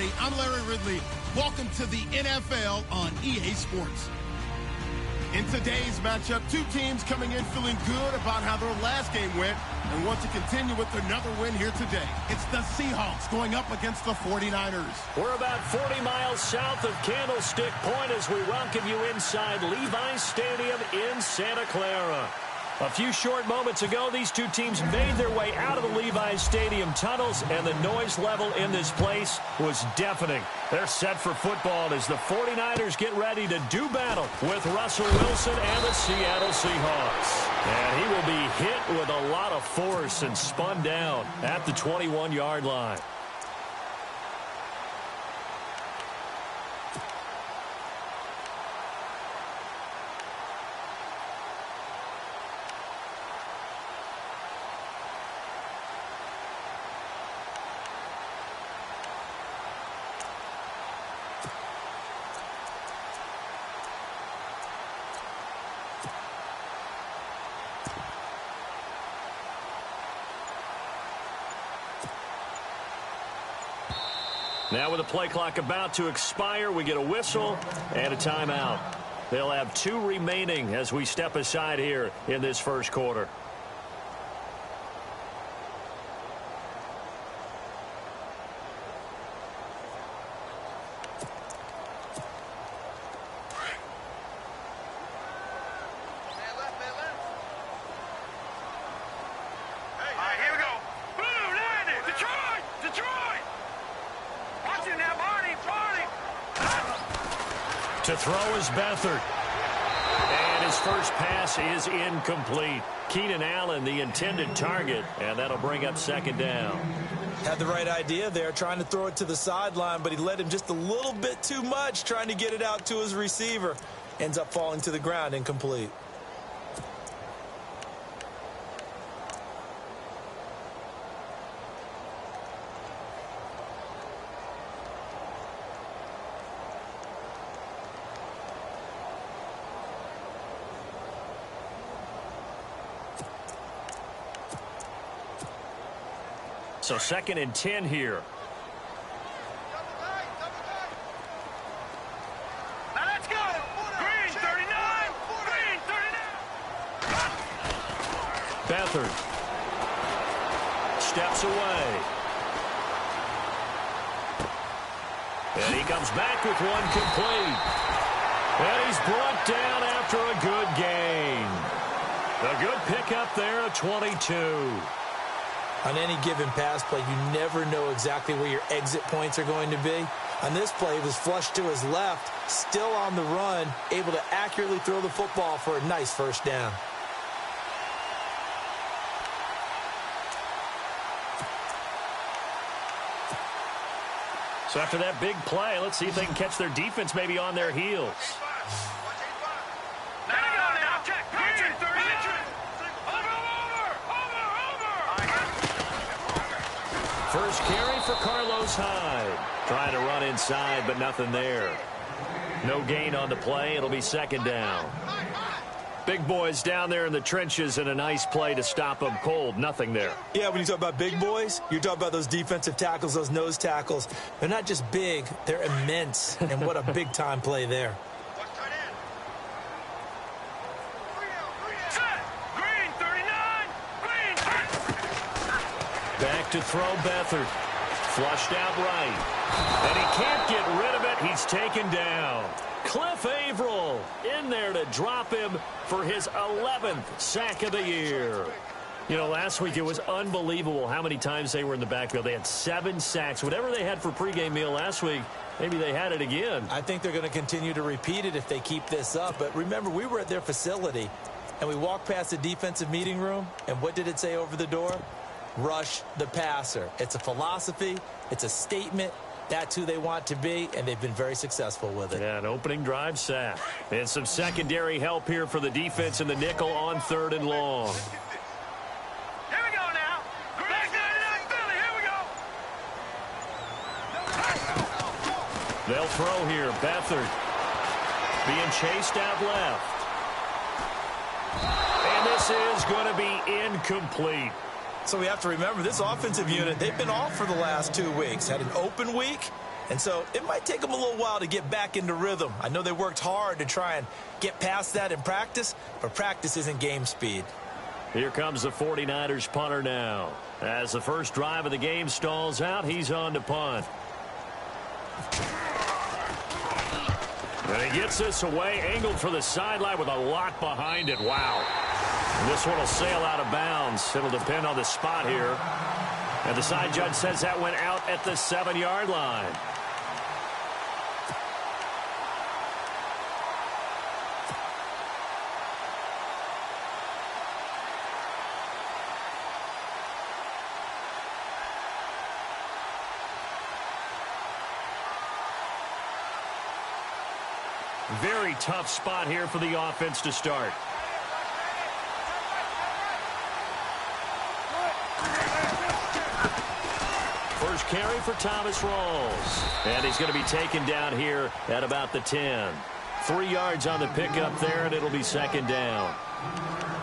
everybody. I'm Larry Ridley. Welcome to the NFL on EA Sports. In today's matchup, two teams coming in feeling good about how their last game went and want to continue with another win here today. It's the Seahawks going up against the 49ers. We're about 40 miles south of Candlestick Point as we welcome you inside Levi's Stadium in Santa Clara. A few short moments ago, these two teams made their way out of the Levi's Stadium tunnels, and the noise level in this place was deafening. They're set for football as the 49ers get ready to do battle with Russell Wilson and the Seattle Seahawks. And he will be hit with a lot of force and spun down at the 21-yard line. Now with the play clock about to expire, we get a whistle and a timeout. They'll have two remaining as we step aside here in this first quarter. To throw is Beathard. And his first pass is incomplete. Keenan Allen, the intended target, and that'll bring up second down. Had the right idea there, trying to throw it to the sideline, but he led him just a little bit too much, trying to get it out to his receiver. Ends up falling to the ground, incomplete. So second and 10 here. Now let's go. Green 39. Green 39. Beathard steps away. And he comes back with one complete. And he's brought down after a good gain. A good pickup there at 22. On any given pass play, you never know exactly where your exit points are going to be. On this play, he was flushed to his left, still on the run, able to accurately throw the football for a nice first down. So after that big play, let's see if they can catch their defense maybe on their heels. First carry for Carlos Hyde. Trying to run inside, but nothing there. No gain on the play. It'll be second down. Big boys down there in the trenches, and a nice play to stop them cold. Nothing there. Yeah, when you talk about big boys, you're talking about those defensive tackles, those nose tackles. They're not just big, they're immense. And what a big-time play there. Back to throw Beathard. Flushed out right. And he can't get rid of it. He's taken down. Cliff Averill in there to drop him for his 11th sack of the year. You know, last week it was unbelievable how many times they were in the backfield. They had 7 sacks. Whatever they had for pregame meal last week, maybe they had it again. I think they're going to continue to repeat it if they keep this up. But remember, we were at their facility, and we walked past the defensive meeting room, and what did it say over the door? Rush the passer. It's a philosophy. It's a statement. That's who they want to be, and they've been very successful with it. Yeah, an opening drive sack. And some secondary help here for the defense in the nickel on 3rd and long. Here we go now. Back 99 Philly. Here we go. They'll throw here. Beathard being chased out left. And this is going to be incomplete. So we have to remember, this offensive unit, they've been off for the last 2 weeks. Had an open week, And so it might take them a little while to get back into rhythm. I know they worked hard to try and get past that in practice, but practice isn't game speed. Here comes the 49ers punter now. As the first drive of the game stalls out, he's on to punt. And he gets this away, angled for the sideline with a lot behind it. Wow. And this one will sail out of bounds. It'll depend on the spot here. And the side judge says that went out at the 7-yard line. Very tough spot here for the offense to start. First carry for Thomas Rawls. And he's going to be taken down here at about the 10. 3 yards on the pickup there, and it'll be second down.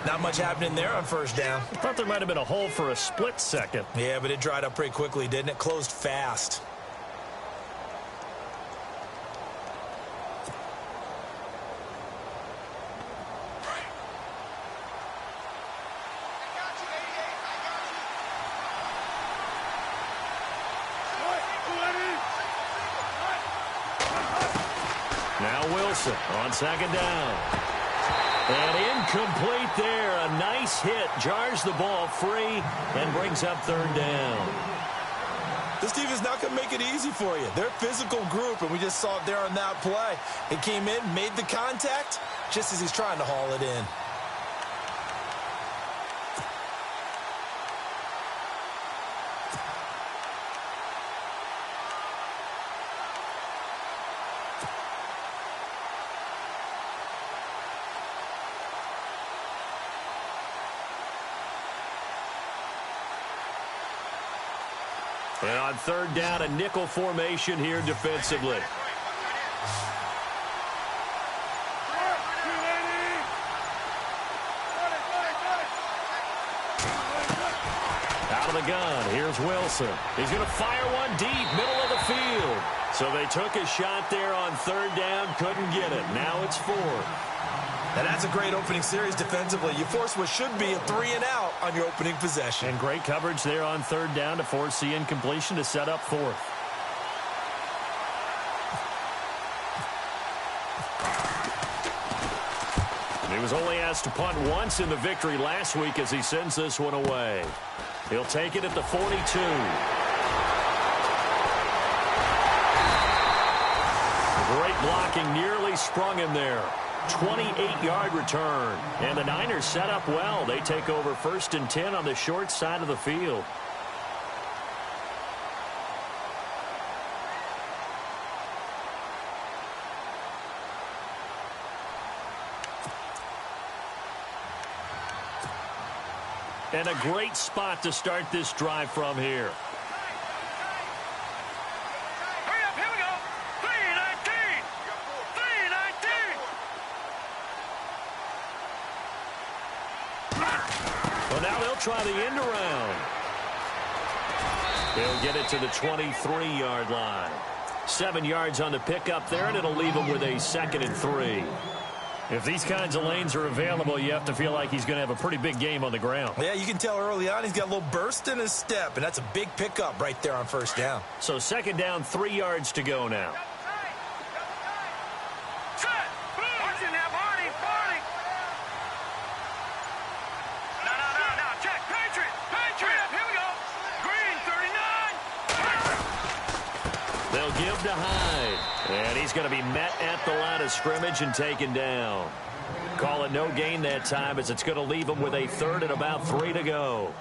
Not much happening there on first down. I thought there might have been a hole for a split second. Yeah, but it dried up pretty quickly, didn't it? Closed fast. On second down. And incomplete there. A nice hit. Jars the ball free and brings up third down. This team is not going to make it easy for you. They're a physical group, and we just saw it there on that play. It came in, made the contact, just as he's trying to haul it in. And on third down, a nickel formation here defensively. Out of the gun, here's Wilson. He's going to fire one deep, middle of the field. So they took a shot there on third down, couldn't get it. Now it's fourth. Now that's a great opening series defensively. You force what should be a 3-and-out on your opening possession. And great coverage there on third down to force the incompletion to set up fourth. He was only asked to punt once in the victory last week as he sends this one away. He'll take it at the 42. Great blocking, nearly sprung him there. 28-yard return. And the Niners set up well. They take over first and 10 on the short side of the field. And a great spot to start this drive from here. Try the end around. He'll get it to the 23-yard line. 7 yards on the pickup there, and it'll leave him with a 2nd and 3. If these kinds of lanes are available, you have to feel like he's going to have a pretty big game on the ground. Yeah, you can tell early on he's got a little burst in his step, and that's a big pickup right there on first down. So second down, 3 yards to go now. To Hyde. And he's going to be met at the line of scrimmage and taken down. Call it no gain that time as it's going to leave him with a 3rd and about 3 to go.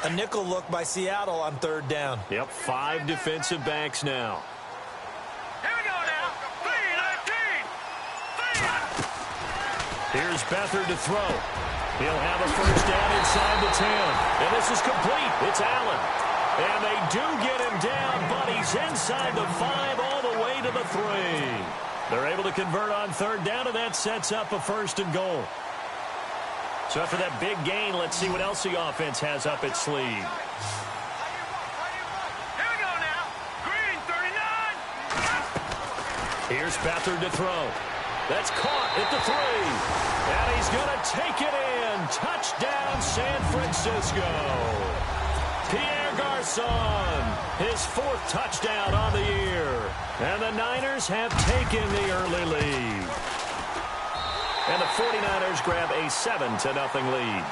A nickel look by Seattle on third down. Yep, 5 defensive backs now. Here we go now. 3-19. Here's Beathard to throw. He'll have a first down inside the 10. And this is complete. It's Allen. And they do get him down, but he's inside the 5 all the way to the 3. They're able to convert on third down, and that sets up a 1st and goal. So after that big gain, let's see what else the offense has up its sleeve. Here we go now. Green, 39. Here's Beathard to throw. That's caught at the 3. And he's going to take it in. Touchdown, San Francisco. Pierre Garçon, his 4th touchdown on the year. And the Niners have taken the early lead. And the 49ers grab a 7-0 lead.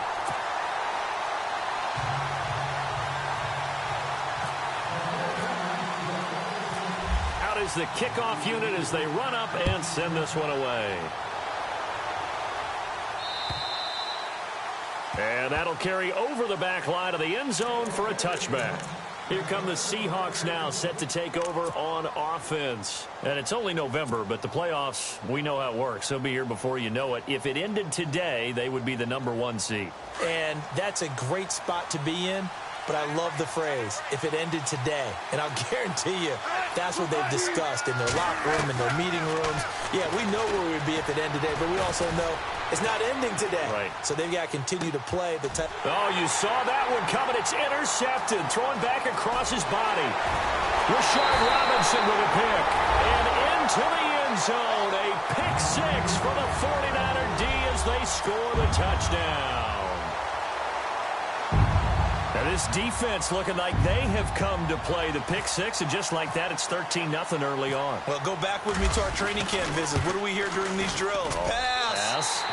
Out is the kickoff unit as they run up and send this one away. And that'll carry over the back line of the end zone for a touchback. Here come the Seahawks now, set to take over on offense. And it's only November, but the playoffs, we know how it works. They'll be here before you know it. If it ended today, they would be the #1 seed. And that's a great spot to be in, but I love the phrase, if it ended today. And I'll guarantee you, that's what they've discussed in their locker room, in their meeting rooms. Yeah, we know where we would be if it ended today, but we also know it's not ending today. Right. So they've got to continue to play the time. Oh, you saw that one coming. It's intercepted. Throwing back across his body. Rashard Robinson with a pick. And into the end zone. A pick 6 for the 49er D as they score the touchdown. Now this defense looking like they have come to play the pick 6, and just like that, it's 13-0 early on. Well, go back with me to our training camp visit. What do we hear during these drills? Pass.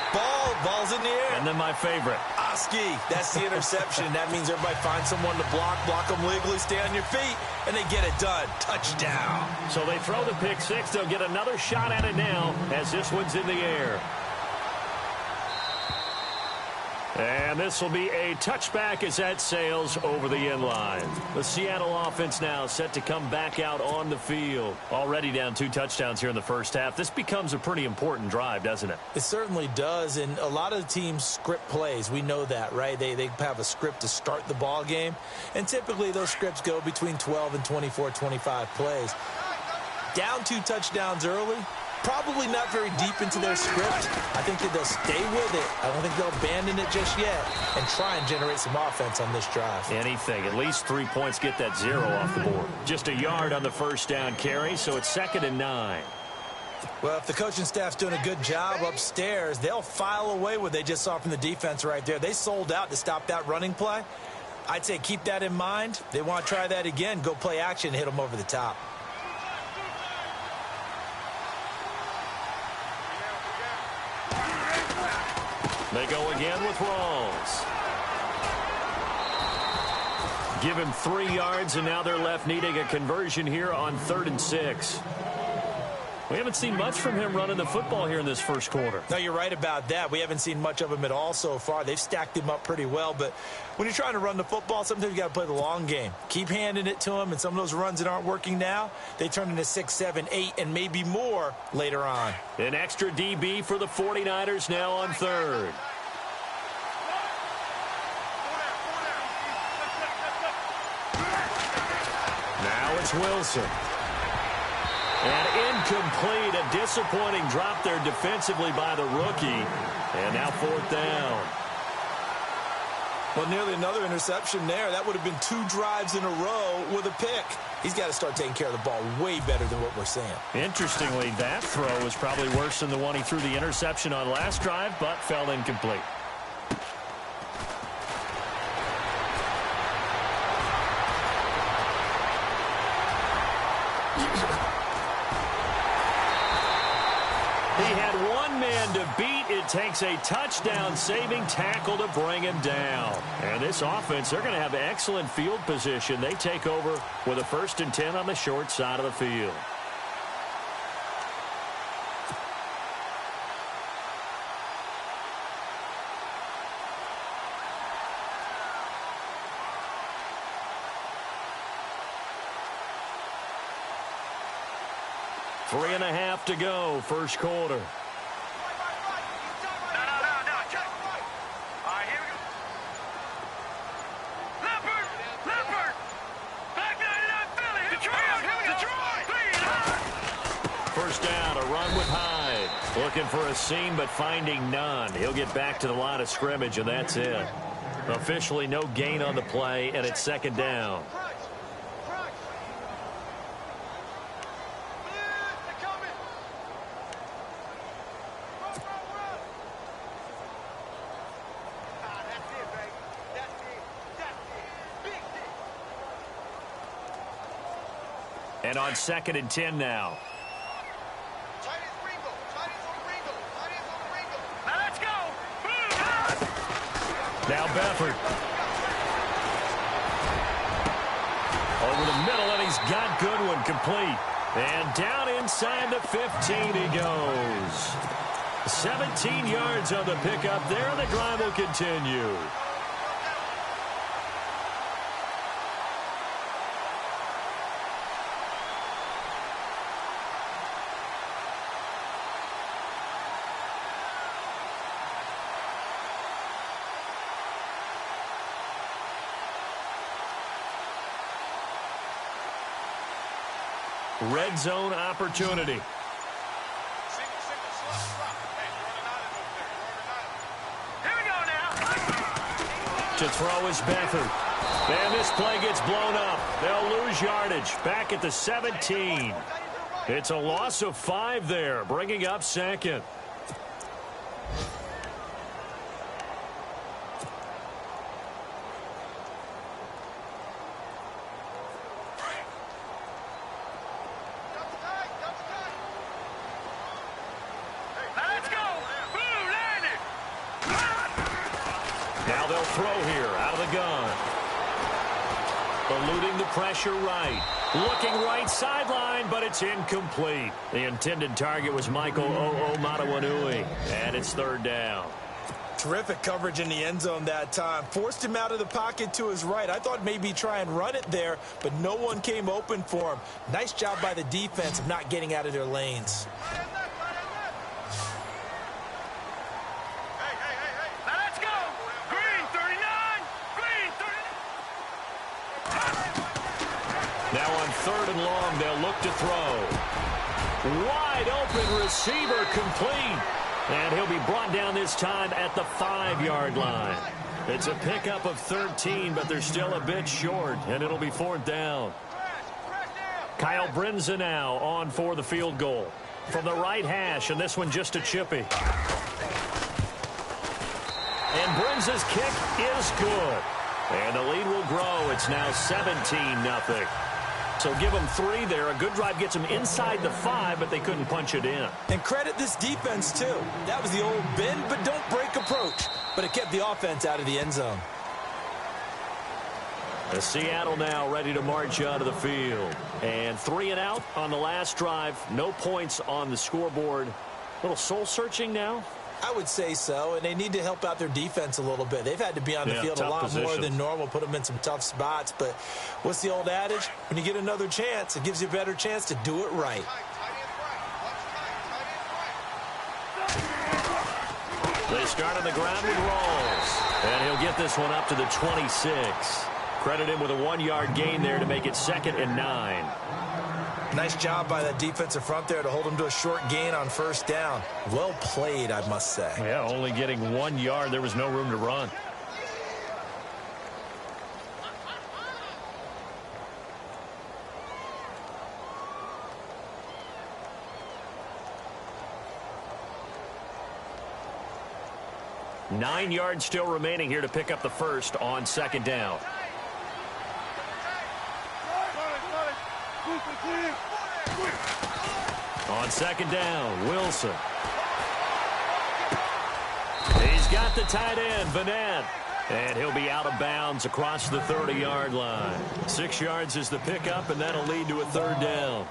Ball's in the air. And then my favorite. Oski. That's the interception. That means everybody finds someone to block them legally, stay on your feet, and they get it done. Touchdown. So they throw the pick 6. They'll get another shot at it now as this one's in the air. And this will be a touchback as that sails over the end line. The Seattle offense now set to come back out on the field. Already down 2 touchdowns here in the first half. This becomes a pretty important drive, doesn't it? It certainly does, and a lot of the teams script plays. We know that, right? They have a script to start the ball game, and typically those scripts go between 12 and 24, 25 plays. Down 2 touchdowns early. Probably not very deep into their script. I think that they'll stay with it. I don't think they'll abandon it just yet and try and generate some offense on this drive. Anything. At least 3 points, get that 0 off the board. Just a yard on the first down carry, so it's 2nd and 9. Well, if the coaching staff's doing a good job upstairs, they'll file away what they just saw from the defense right there. They sold out to stop that running play. I'd say keep that in mind. They want to try that again. Go play action, hit them over the top. They go again with Rawls. Give him 3 yards, and now they're left needing a conversion here on 3rd and 6. We haven't seen much from him running the football here in this first quarter. No, you're right about that. We haven't seen much of him at all so far. They've stacked him up pretty well, but when you're trying to run the football, sometimes you got to play the long game. Keep handing it to him, and some of those runs that aren't working now, they turn into 6, 7, 8, and maybe more later on. An extra DB for the 49ers now on 3rd. Now it's Wilson. And incomplete, a disappointing drop there defensively by the rookie. And now 4th down. Well, nearly another interception there. That would have been 2 drives in a row with a pick. He's got to start taking care of the ball way better than what we're seeing. Interestingly, that throw was probably worse than the one he threw the interception on last drive, but fell incomplete. He had one man to beat. It takes a touchdown-saving tackle to bring him down. And this offense, they're going to have excellent field position. They take over with a 1st and 10 on the short side of the field. Three and a half to go, first quarter. No. Check. All right, here we go. Leopard. first down, a run with Hyde. Looking for a seam, but finding none. He'll get back to the line of scrimmage, and that's it. Officially no gain on the play, and it's second down. And on 2nd and 10 now. Now let's go. Now Befford. Over the middle, and he's got Goodwin complete. And down inside the 15 he goes. 17 yards on the pickup there. The drive will continue. Red zone opportunity. Here we go now. To throw is Befford. And this play gets blown up. They'll lose yardage. Back at the 17. It's a loss of 5 there, bringing up 2nd. Eluding the pressure right. Looking right sideline, but it's incomplete. The intended target was Michael Matawanui, and it's 3rd down. Terrific coverage in the end zone that time. Forced him out of the pocket to his right. I thought maybe try and run it there, but no one came open for him. Nice job by the defense of not getting out of their lanes. Now on 3rd and long, they'll look to throw. Wide open receiver complete. And he'll be brought down this time at the 5-yard line. It's a pickup of 13, but they're still a bit short, and it'll be 4th down. Kyle Brinza now on for the field goal. From the right hash, and this one just a chippy. And Brinza's kick is good. And the lead will grow. It's now 17-0. So give them 3 there. A good drive gets them inside the 5, but they couldn't punch it in. And credit this defense, too. That was the old bend but don't break approach. But it kept the offense out of the end zone. The Seattle now ready to march out of the field. And 3 and out on the last drive. No points on the scoreboard. A little soul-searching now. I would say so, and they need to help out their defense a little bit. They've had to be on the field a lot more than normal, put them in some tough spots. But what's the old adage? When you get another chance, it gives you a better chance to do it right. They start on the ground with Rawls. And he'll get this one up to the 26. Credit him with a 1-yard gain there to make it 2nd and 9. Nice job by that defensive front there to hold him to a short gain on 1st down. Well played, I must say. Yeah, only getting 1 yard. There was no room to run. Nine yards still remaining here to pick up the first on 2nd down. On 2nd down, Wilson. He's got the tight end, Vanette. And he'll be out of bounds across the 30-yard line. 6 yards is the pickup, and that'll lead to a 3rd down.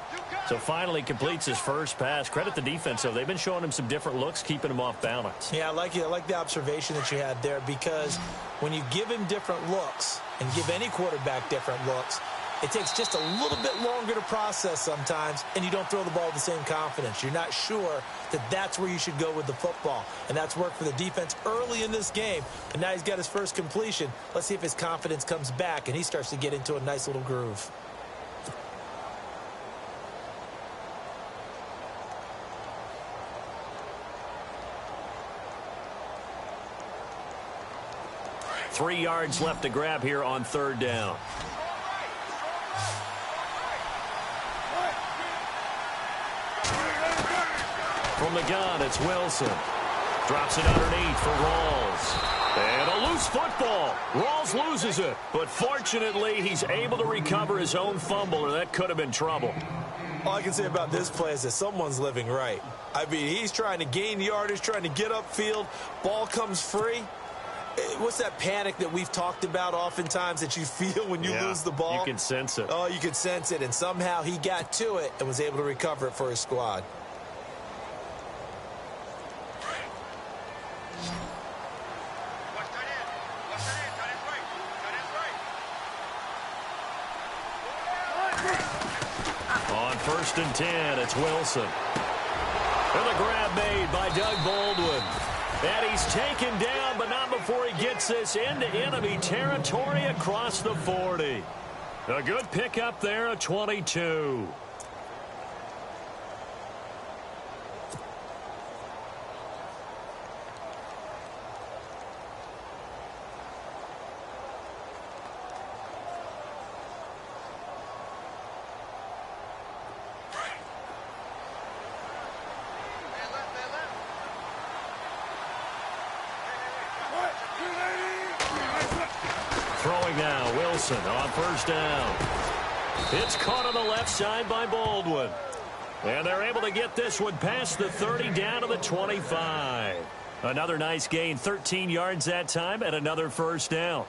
So finally completes his first pass. Credit the defense, though. They've been showing him some different looks, keeping him off balance. Yeah, I like the observation that you had there, because when you give him different looks and give any quarterback different looks, it takes just a little bit longer to process sometimes, and you don't throw the ball with the same confidence. You're not sure that that's where you should go with the football, and that's worked for the defense early in this game. And now he's got his first completion. Let's see if his confidence comes back and he starts to get into a nice little groove. 3 yards left to grab here on 3rd down. From the gun, it's Wilson. Drops it underneath for Rawls. And a loose football. Rawls loses it. But fortunately, he's able to recover his own fumble, or that could have been trouble. All I can say about this play is that someone's living right. I mean, he's trying to gain yardage, trying to get upfield. Ball comes free. What's that panic that we've talked about oftentimes that you feel when you lose the ball? You can sense it. Oh, you can sense it. And somehow he got to it and was able to recover it for his squad. On 1st and 10, it's Wilson. And a grab made by Doug Baldwin. And he's taken down, but not before he gets this into enemy territory across the 40. A good pickup there at 22. Throwing now, Wilson on 1st down. It's caught on the left side by Baldwin. And they're able to get this one past the 30 down to the 25. Another nice gain, 13 yards that time, and another 1st down.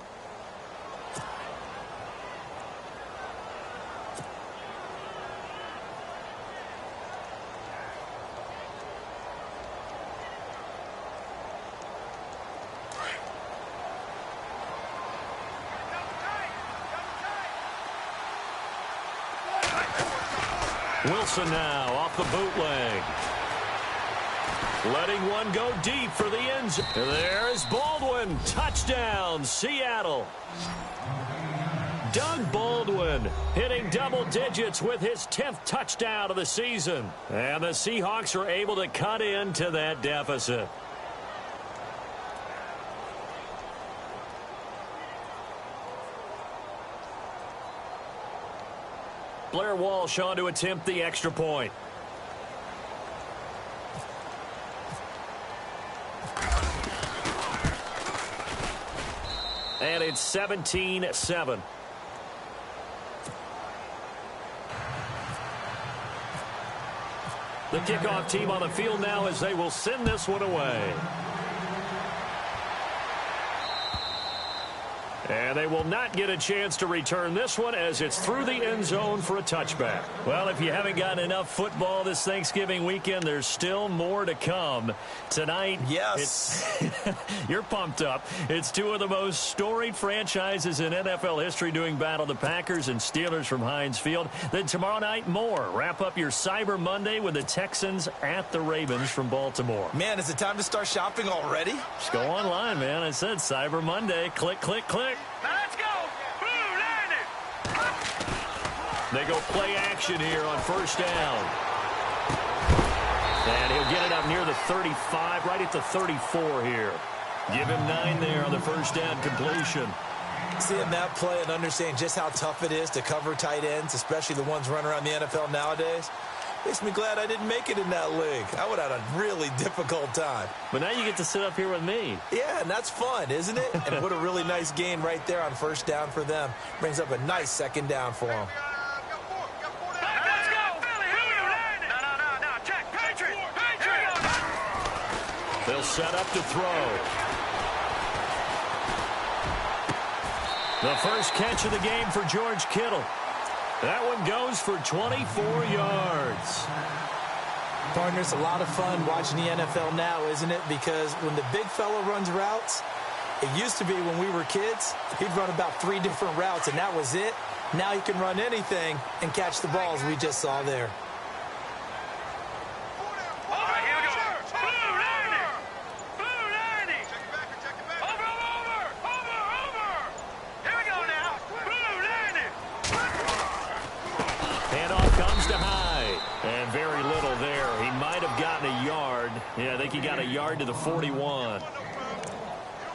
Wilson now off the bootleg. Letting one go deep for the end zone. There's Baldwin. Touchdown, Seattle. Doug Baldwin hitting double digits with his 10th touchdown of the season. And the Seahawks are able to cut into that deficit. Blair Walsh on to attempt the extra point. And it's 17-7. The kickoff team on the field now as they will send this one away. And they will not get a chance to return this one as it's through the end zone for a touchback. Well, if you haven't gotten enough football this Thanksgiving weekend, there's still more to come. Tonight, yes, you're pumped up. It's two of the most storied franchises in NFL history doing battle, the Packers and Steelers from Heinz Field. Then tomorrow night, more. Wrap up your Cyber Monday with the Texans at the Ravens from Baltimore. Man, is it time to start shopping already? Just go online, man. I said Cyber Monday. Click, click, click. Now let's go. Blue landed. They go play action here on 1st down. And he'll get it up near the 35, right at the 34 here. Give him 9 there on the 1st down completion. Seeing that play and understanding just how tough it is to cover tight ends, especially the ones running around the NFL nowadays, makes me glad I didn't make it in that league. I would have had a really difficult time. But now you get to sit up here with me. Yeah, and that's fun, isn't it? And what a really nice gain right there on 1st down for them. Brings up a nice 2nd down for them. Let's go. Philly, who you landed? No. Check. Patriot. They'll set up to throw. The first catch of the game for George Kittle. That one goes for 24 yards. Partner, it's a lot of fun watching the NFL now, isn't it? Because when the big fella runs routes, it used to be when we were kids, he'd run about 3 different routes, and that was it. Now he can run anything and catch the balls we just saw there. All right, here we go. Blue landing. Blue landing. Check it back. Over. Here we go now. Blue landing. Handoff comes to Hyde. And very little there. He might have gotten a yard. Yeah, I think he got a yard to the 41.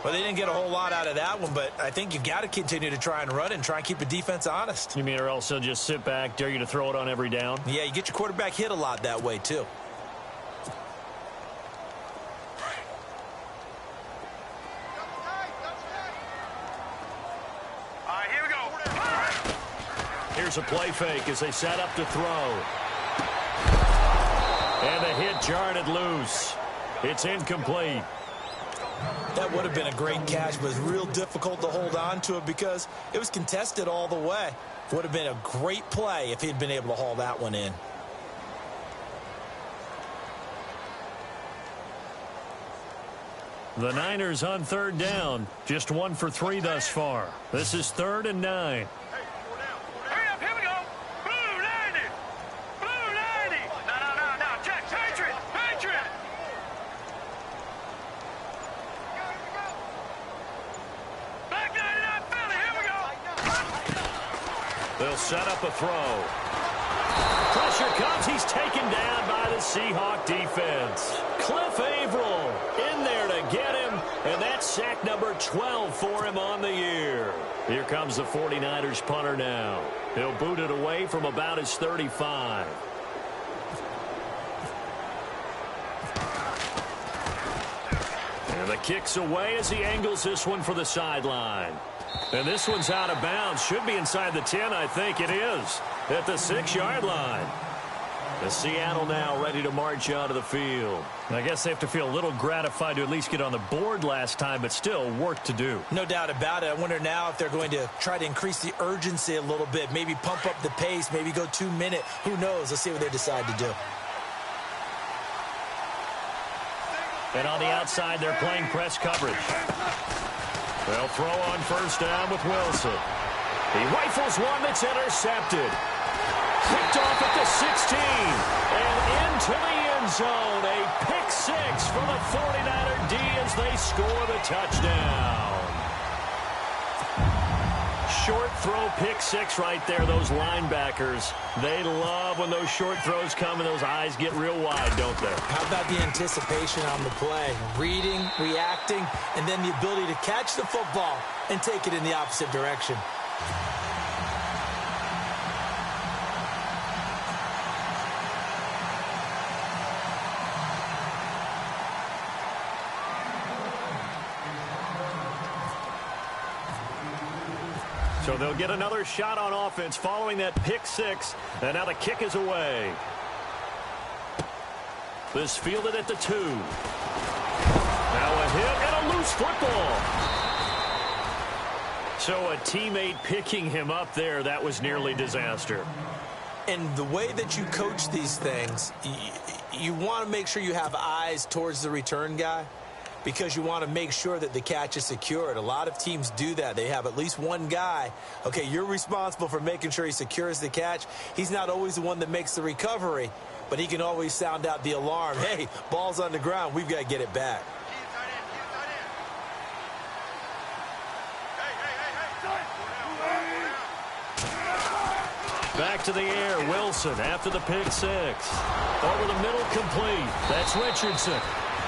Well, they didn't get a whole lot out of that one, but I think you've got to continue to try and run and try and keep the defense honest. You mean or else they'll just sit back, dare you to throw it on every down? Yeah, you get your quarterback hit a lot that way, too. Here we go. Here's a play fake as they set up to throw. And the hit jarred it loose. It's incomplete. That would have been a great catch, but it was real difficult to hold on to it because it was contested all the way. Would have been a great play if he'd been able to haul that one in. The Niners on third down. Just 1 for 3 thus far. This is 3rd and 9. Hurry up, here we go. Blue 90. Blue 90. No. Check. Patriot. Back 99 Philly, here we go. They'll set up a throw. Pressure comes. He's taken down by the Seahawk defense. Cliff Averill in there to get him, and that's sack number 12 for him on the year. Here comes the 49ers punter now. He'll boot it away from about his 35. And the kick's away as he angles this one for the sideline. And this one's out of bounds. Should be inside the 10, I think it is. At the 6-yard line. The Seattle now ready to march out of the field. I guess they have to feel a little gratified to at least get on the board last time, but still work to do. No doubt about it. I wonder now if they're going to try to increase the urgency a little bit, maybe pump up the pace, maybe go 2-minute. Who knows? Let's see what they decide to do. And on the outside, they're playing press coverage. They'll throw on first down with Wilson. He rifles one that's intercepted. Picked off at the 16 and into the end zone. A pick 6 for the 49er D as they score the touchdown. Short throw pick 6 right there. Those linebackers, they love when those short throws come and those eyes get real wide, don't they? How about the anticipation on the play? Reading, reacting, and then the ability to catch the football and take it in the opposite direction. So they'll get another shot on offense following that pick 6. And now the kick is away. This fielded at the 2. Now a hit and a loose football. So a teammate picking him up there, that was nearly disaster. And the way that you coach these things, you want to make sure you have eyes towards the return guy, because you want to make sure that the catch is secured. A lot of teams do that. They have at least one guy. Okay, you're responsible for making sure he secures the catch. He's not always the one that makes the recovery, but he can always sound out the alarm. Hey, ball's on the ground. We've got to get it back. Back to the air, Wilson after the pick 6. Over the middle, complete. That's Richardson.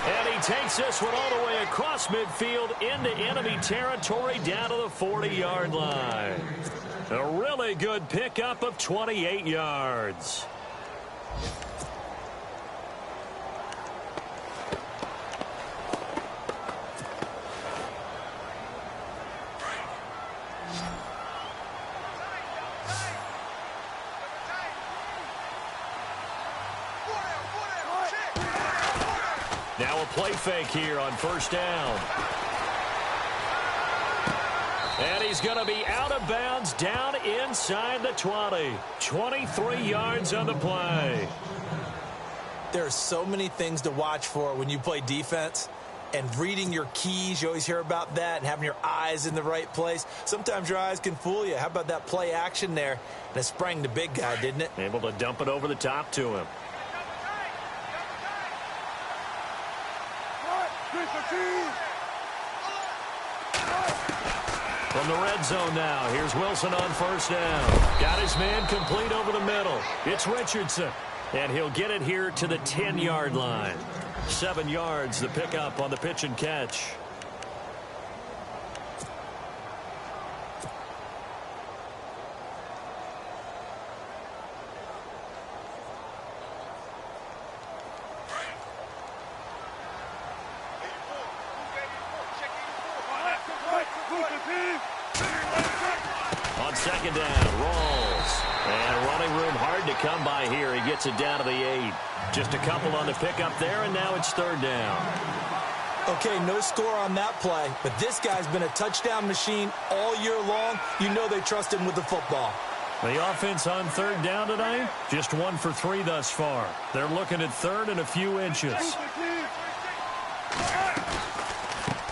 And he takes this one all the way across midfield into enemy territory down to the 40-yard line. A really good pickup of 28 yards. Now a play fake here on first down. And he's going to be out of bounds down inside the 20. 23 yards on the play. There are so many things to watch for when you play defense. And reading your keys, you always hear about that, and having your eyes in the right place. Sometimes your eyes can fool you. How about that play action there? And it sprang the big guy, didn't it? Able to dump it over the top to him. From the red zone now, here's Wilson on first down. Got his man complete over the middle. It's Richardson, and he'll get it here to the 10-yard line. 7 yards, the pickup on the pitch and catch. second down. Rolls. And running room hard to come by here. He gets it down to the 8. Just a couple on the pickup there, and now it's third down. Okay, no score on that play, but this guy's been a touchdown machine all year long. You know they trust him with the football. The offense on third down tonight, just 1 for 3 thus far. They're looking at third and a few inches.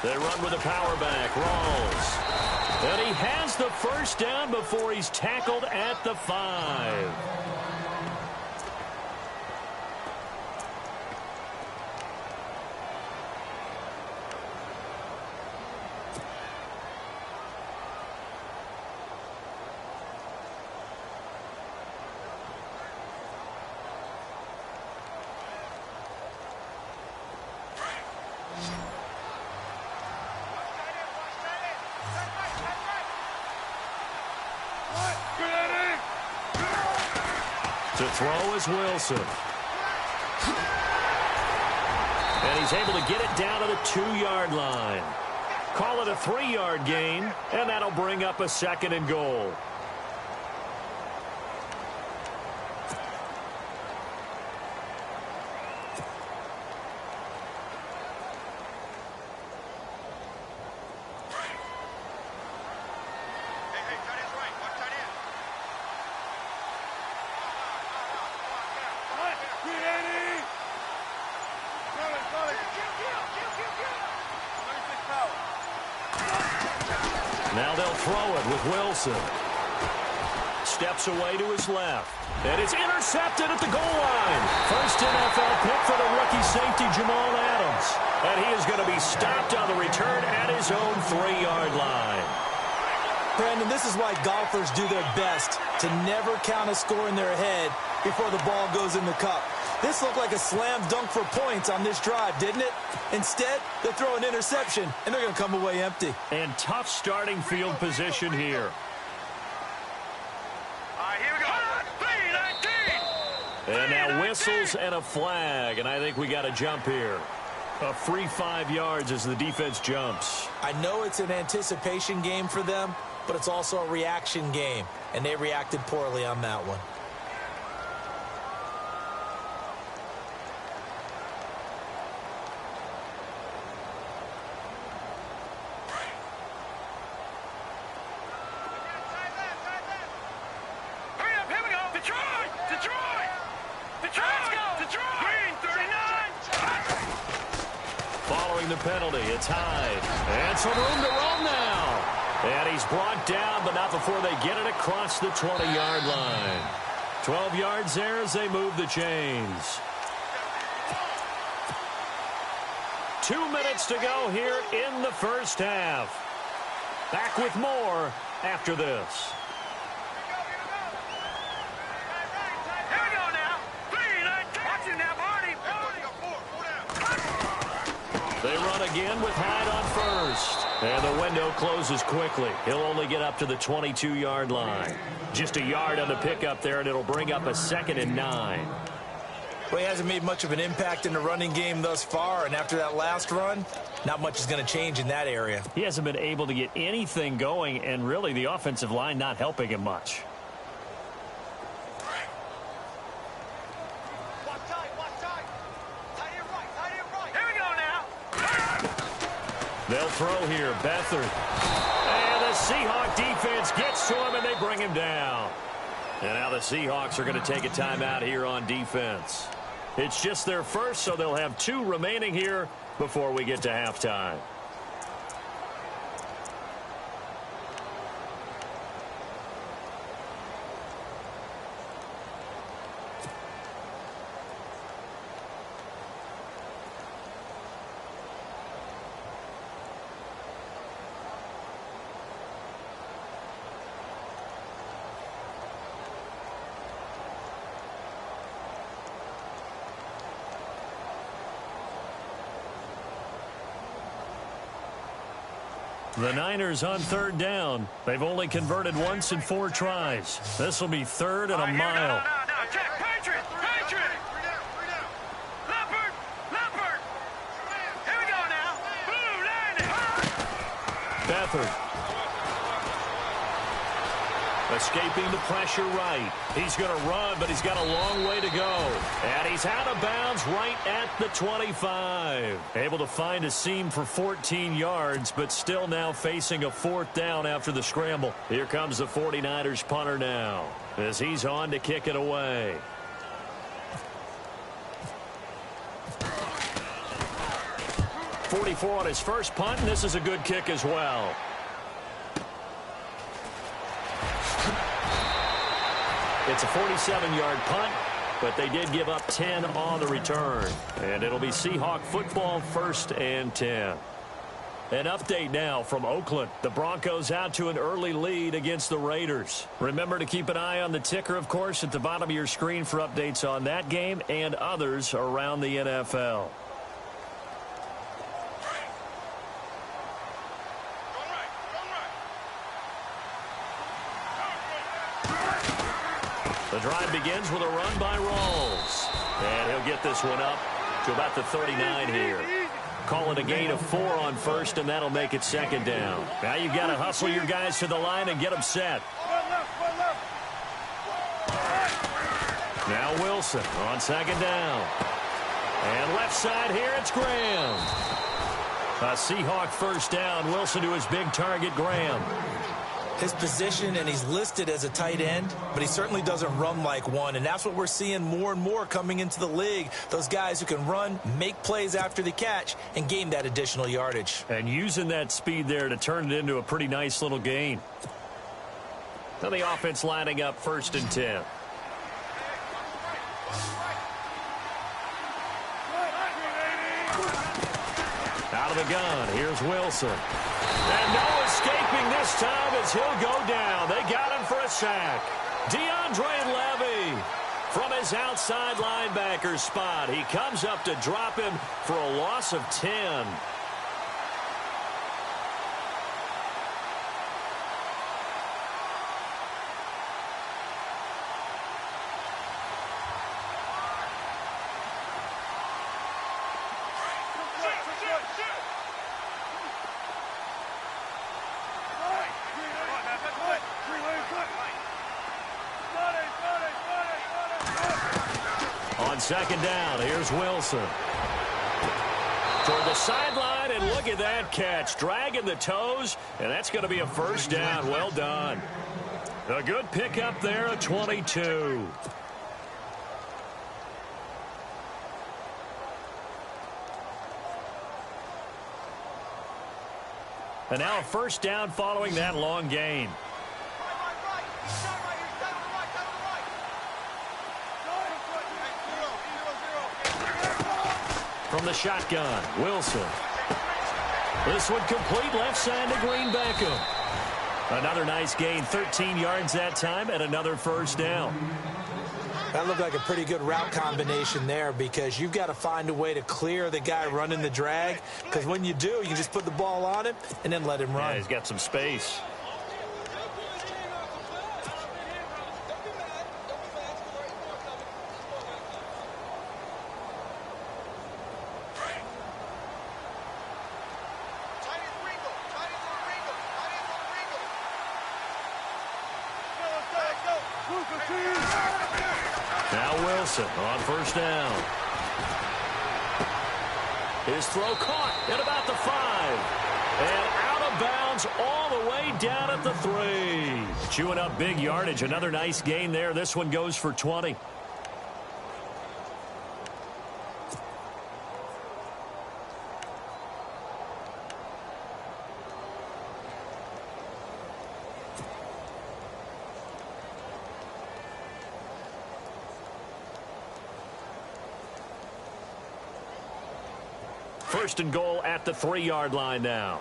They run with a power back. Rolls. And he has the first down before he's tackled at the 5. To throw is Wilson. And he's able to get it down to the 2-yard line. Call it a 3-yard gain, and that'll bring up a second and goal. Now they'll throw it with Wilson. Steps away to his left. And it's intercepted at the goal line. First NFL pick for the rookie safety, Jamal Adams. And he is going to be stopped on the return at his own 3-yard line. Brandon, this is why golfers do their best to never count a score in their head before the ball goes in the cup. This looked like a slam dunk for points on this drive, didn't it? Instead, they throw an interception, and they're going to come away empty. And tough starting field position here. All right, here we go. 3-19. And now whistles and a flag, and I think we got a jump here. A free 5 yards as the defense jumps. I know it's an anticipation game for them, but it's also a reaction game, and they reacted poorly on that one. The penalty, it's Hyde. And some room to roam now. And he's brought down, but not before they get it across the 20-yard line. 12 yards there as they move the chains. 2 minutes to go here in the first half. Back with more after this. Here we go now. 3-19. Watch it now, Barney. They run again with Hyde on first. And the window closes quickly. He'll only get up to the 22-yard line. Just a yard on the pickup there, and it'll bring up a 2nd and 9. Well, he hasn't made much of an impact in the running game thus far, and after that last run, not much is going to change in that area. He hasn't been able to get anything going, and really the offensive line not helping him much. They'll throw here. Beathard. And the Seahawk defense gets to him, and they bring him down. And now the Seahawks are going to take a timeout here on defense. It's just their first, so they'll have 2 remaining here before we get to halftime. The Niners on third down. They've only converted once in 4 tries. This will be 3rd and a mile. No. Check. Patriot. Leopard. Here we go now. Blue line. Beathard. Escaping the pressure right. He's going to run, but he's got a long way to go. And he's out of bounds right at the 25. Able to find a seam for 14 yards, but still now facing a 4th down after the scramble. Here comes the 49ers punter now as he's on to kick it away. .44 on his first punt, and this is a good kick as well. It's a 47-yard punt, but they did give up 10 on the return. And it'll be Seahawk football, 1st and 10. An update now from Oakland. The Broncos out to an early lead against the Raiders. Remember to keep an eye on the ticker, of course, at the bottom of your screen for updates on that game and others around the NFL. The drive begins with a run by Rawls. And he'll get this one up to about the 39 here. Call it a gain of 4 on 1st, and that'll make it 2nd down. Now you've got to hustle your guys to the line and get them set. Now Wilson on 2nd down. And left side here, it's Graham. A Seahawk 1st down. Wilson to his big target, Graham. His position, and he's listed as a tight end, but he certainly doesn't run like one, and that's what we're seeing more and more coming into the league. Those guys who can run, make plays after the catch, and gain that additional yardage. And using that speed there to turn it into a pretty nice little gain. Now the offense lining up 1st and 10. Out of the gun, here's Wilson. And no escaping this time as he'll go down. They got him for a sack. DeAndre Levy from his outside linebacker spot. He comes up to drop him for a loss of 10. On 2nd down, here's Wilson. Toward the sideline, and look at that catch. Dragging the toes, and that's going to be a 1st down. Well done. A good pickup there, a 22. And now a 1st down following that long gain. From the shotgun, Wilson. This one complete left side to Green Beckham. Another nice gain, 13 yards that time, and another 1st down. That looked like a pretty good route combination there, because you've got to find a way to clear the guy running the drag, because when you do, you can just put the ball on him and then let him run. Yeah, he's got some space. Now Wilson on 1st down. His throw caught at about the 5. And out of bounds all the way down at the 3. Chewing up big yardage. Another nice gain there. This one goes for 20. First and goal at the 3-yard line now.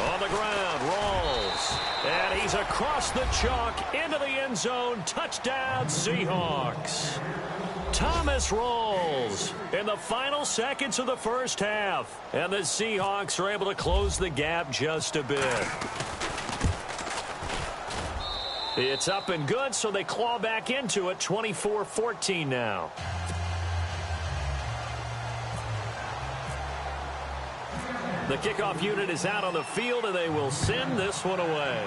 On the ground, Rawls. And he's across the chalk into the end zone. Touchdown, Seahawks. Thomas Rawls in the final seconds of the 1st half. And the Seahawks are able to close the gap just a bit. It's up and good, so they claw back into it, 24-14 now. The kickoff unit is out on the field, and they will send this one away.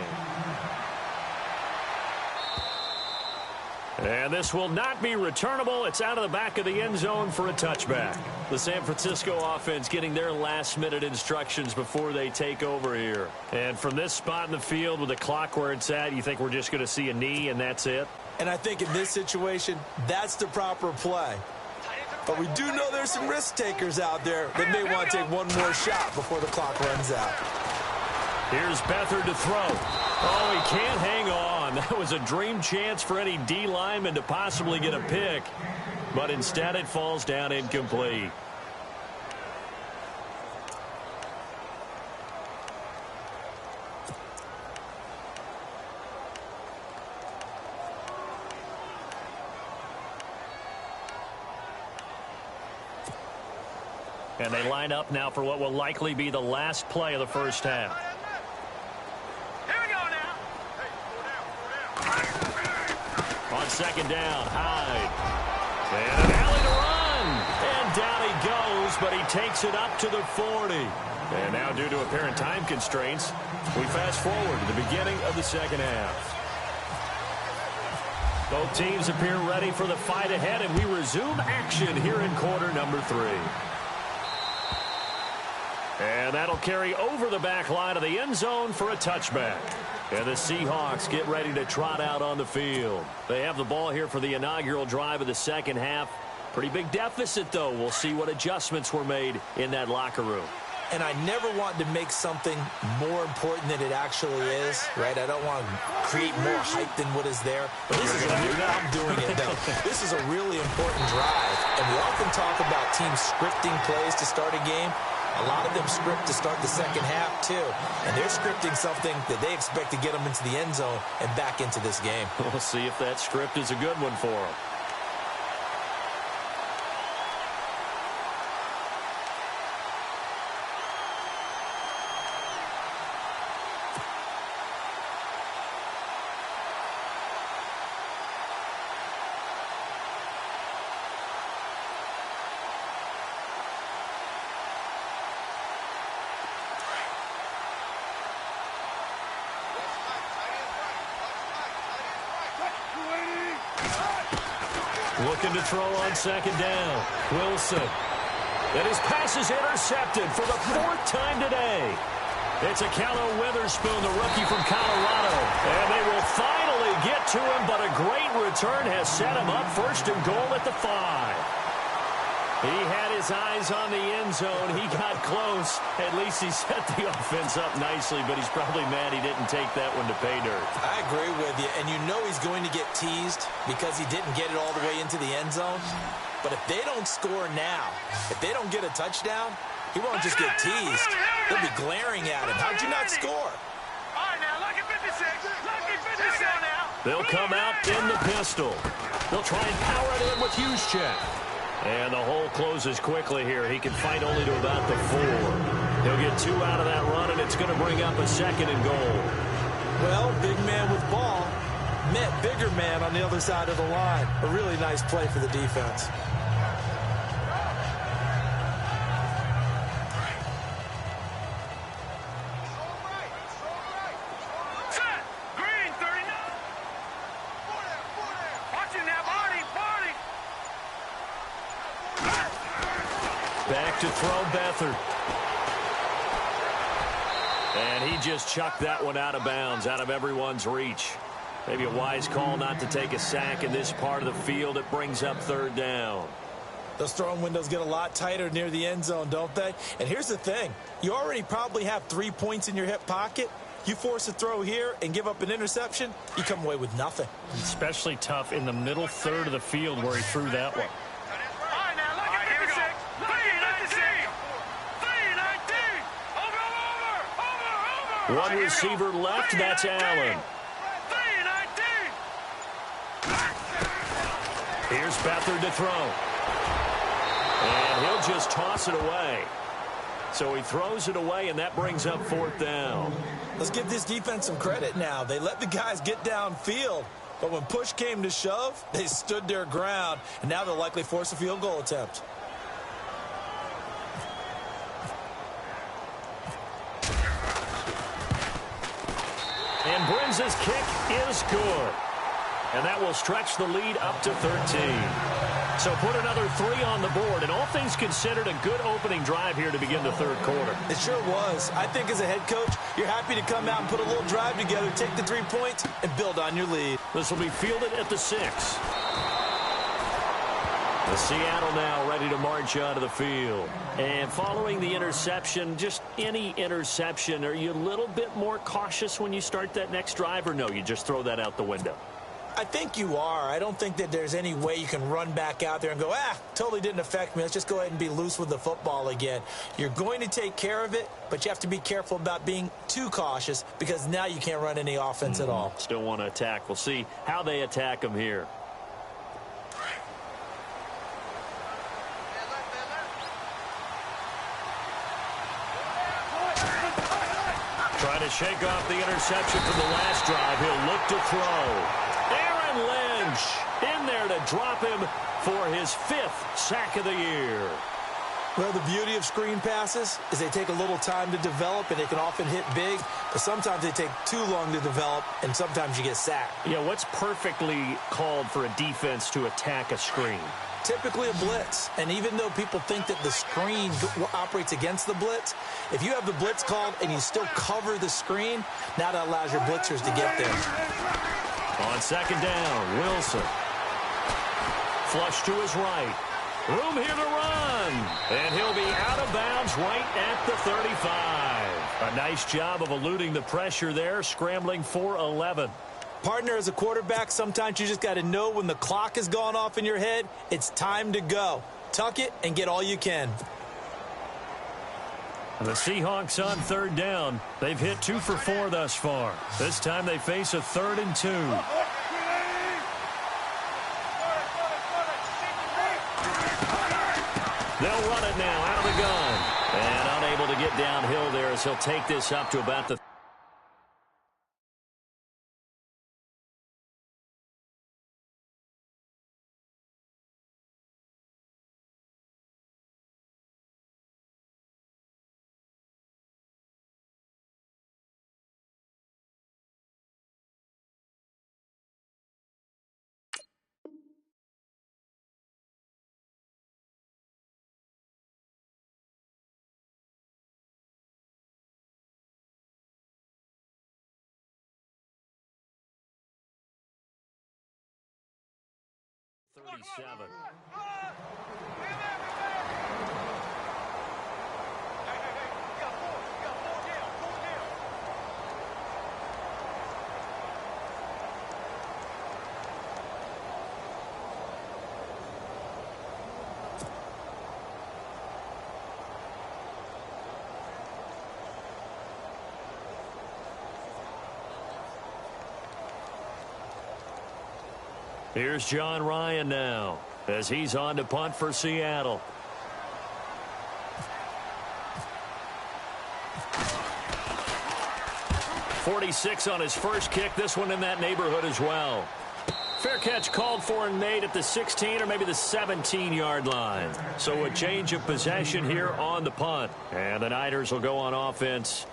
And this will not be returnable. It's out of the back of the end zone for a touchback. The San Francisco offense getting their last-minute instructions before they take over here. And from this spot in the field with the clock where it's at, you think we're just going to see a knee and that's it? And I think in this situation, that's the proper play. But we do know there's some risk takers out there that may want to take one more shot before the clock runs out. Here's Beathard to throw. Oh, he can't hang on. That was a dream chance for any D lineman to possibly get a pick. But instead it falls down incomplete. And they line up now for what will likely be the last play of the first half. Here we go now. On second down, Hyde. And an alley to run. And down he goes, but he takes it up to the 40. And now due to apparent time constraints, we fast forward to the beginning of the second half. Both teams appear ready for the fight ahead, and we resume action here in quarter number 3. And that'll carry over the back line of the end zone for a touchback. And the Seahawks get ready to trot out on the field. They have the ball here for the inaugural drive of the second half. Pretty big deficit, though. We'll see what adjustments were made in that locker room. And I never want to make something more important than it actually is, right? I don't want to create more hype than what is there. But this is I'm doing it, though. This is a really important drive. And we often talk about teams scripting plays to start a game. A lot of them script to start the second half, too. And they're scripting something that they expect to get them into the end zone and back into this game. We'll see if that script is a good one for them. Looking to throw on second down. Wilson. And his pass is intercepted for the 4th time today. It's Akello Witherspoon, the rookie from Colorado. And they will finally get to him, but a great return has set him up first and goal at the 5. He had his eyes on the end zone. He got close. At least he set the offense up nicely, but he's probably mad he didn't take that one to pay dirt. I agree with you, and you know he's going to get teased because he didn't get it all the way into the end zone. But if they don't score now, if they don't get a touchdown, he won't just get teased. They'll be glaring at him. How'd you not score? All right, now, look at 56. Look at 56 now. They'll come out in the pistol. They'll try and power it in with Juszczyk. And the hole closes quickly here. He can fight only to about the 4. He'll get 2 out of that run, and it's going to bring up a 2nd and goal. Well, big man with ball met bigger man on the other side of the line. A really nice play for the defense. Set. Green, 39. Watching that body. Back to throw Beathard. And he just chucked that one out of bounds, out of everyone's reach. Maybe a wise call not to take a sack in this part of the field. It brings up 3rd down. Those throwing windows get a lot tighter near the end zone, don't they? And here's the thing. You already probably have 3 points in your hip pocket. You force a throw here and give up an interception, you come away with nothing. Especially tough in the middle 1/3 of the field where he threw that one. All right, now, look at 56. 319. 319. Over. One receiver left, that's Allen. 319. Here's Beathard to throw. And he'll just toss it away. So he throws it away, and that brings up 4th down. Let's give this defense some credit now. They let the guys get downfield, but when push came to shove, they stood their ground, and now they'll likely force a field goal attempt. And Brinz's kick is good. And that will stretch the lead up to 13. So put another 3 on the board. And all things considered, a good opening drive here to begin the third quarter. It sure was. I think as a head coach, you're happy to come out and put a little drive together, take the 3 points, and build on your lead. This will be fielded at the 6. The Seattle now ready to march onto the field. And following the interception, just any interception, are you a little bit more cautious when you start that next drive, or no, you just throw that out the window? I think you are. I don't think that there's any way you can run back out there and go, totally didn't affect me. Let's just go ahead and be loose with the football again. You're going to take care of it, but you have to be careful about being too cautious because now you can't run any offense at all. Still want to attack. We'll see how they attack them here. Trying to shake off the interception from the last drive. He'll look to throw. Aaron Lynch in there to drop him for his 5th sack of the year. Well, the beauty of screen passes is they take a little time to develop, and they can often hit big, but sometimes they take too long to develop, and sometimes you get sacked. Yeah, what's perfectly called for a defense to attack a screen? Typically a blitz, and even though people think that the screen operates against the blitz, if you have the blitz called and you still cover the screen, now that allows your blitzers to get there. On second down, Wilson. Flush to his right. Room here to run. And he'll be out of bounds right at the 35. A nice job of eluding the pressure there, scrambling for 11. Partner, as a quarterback, sometimes you just got to know when the clock has gone off in your head, it's time to go. Tuck it and get all you can. The Seahawks on third down. They've hit 2 for 4 thus far. This time they face a 3rd and 2. They'll run it now out of the gun. And unable to get downhill there as he'll take this up to about the .37. Here's John Ryan now as he's on to punt for Seattle. .46 on his first kick. This one in that neighborhood as well. Fair catch called for and made at the 16 or maybe the 17-yard line. So a change of possession here on the punt. And the Niners will go on offense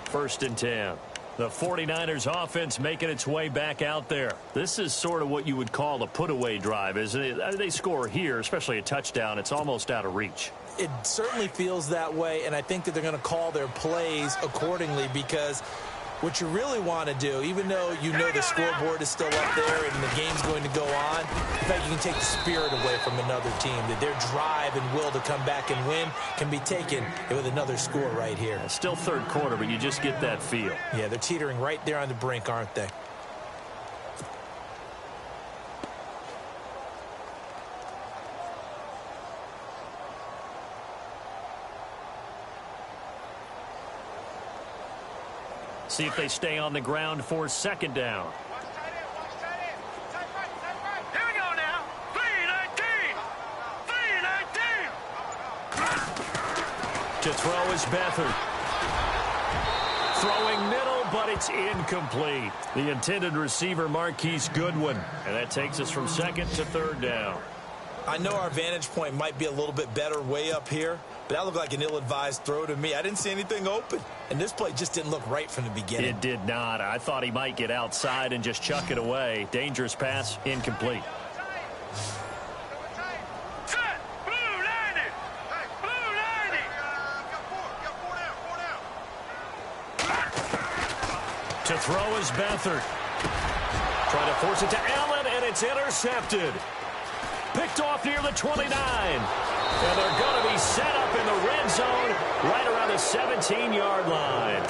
1st and 10. The 49ers offense making its way back out there. This is sort of what you would call a put-away drive, isn't it? They score here, especially a touchdown. It's almost out of reach. It certainly feels that way, and I think that they're going to call their plays accordingly because what you really want to do, even though you know the scoreboard is still up there and the game's going to go on, in fact, you can take the spirit away from another team. That their drive and will to come back and win can be taken with another score right here. Still third quarter, but you just get that feel. Yeah, they're teetering right there on the brink, aren't they? See if they stay on the ground for 2nd down. Here we go now. 3-19. 3-19. To throw is Beathard. Throwing middle, but it's incomplete. The intended receiver, Marquise Goodwin. And that takes us from 2nd to 3rd down. I know our vantage point might be a little bit better way up here, but that looked like an ill-advised throw to me. I didn't see anything open, and this play just didn't look right from the beginning. It did not. I thought he might get outside and just chuck it away. Dangerous pass, incomplete. To throw is Beathard. Trying to force it to Allen, and it's intercepted. Picked off near the 29. And they're going to be set up in the red zone right around the 17-yard line.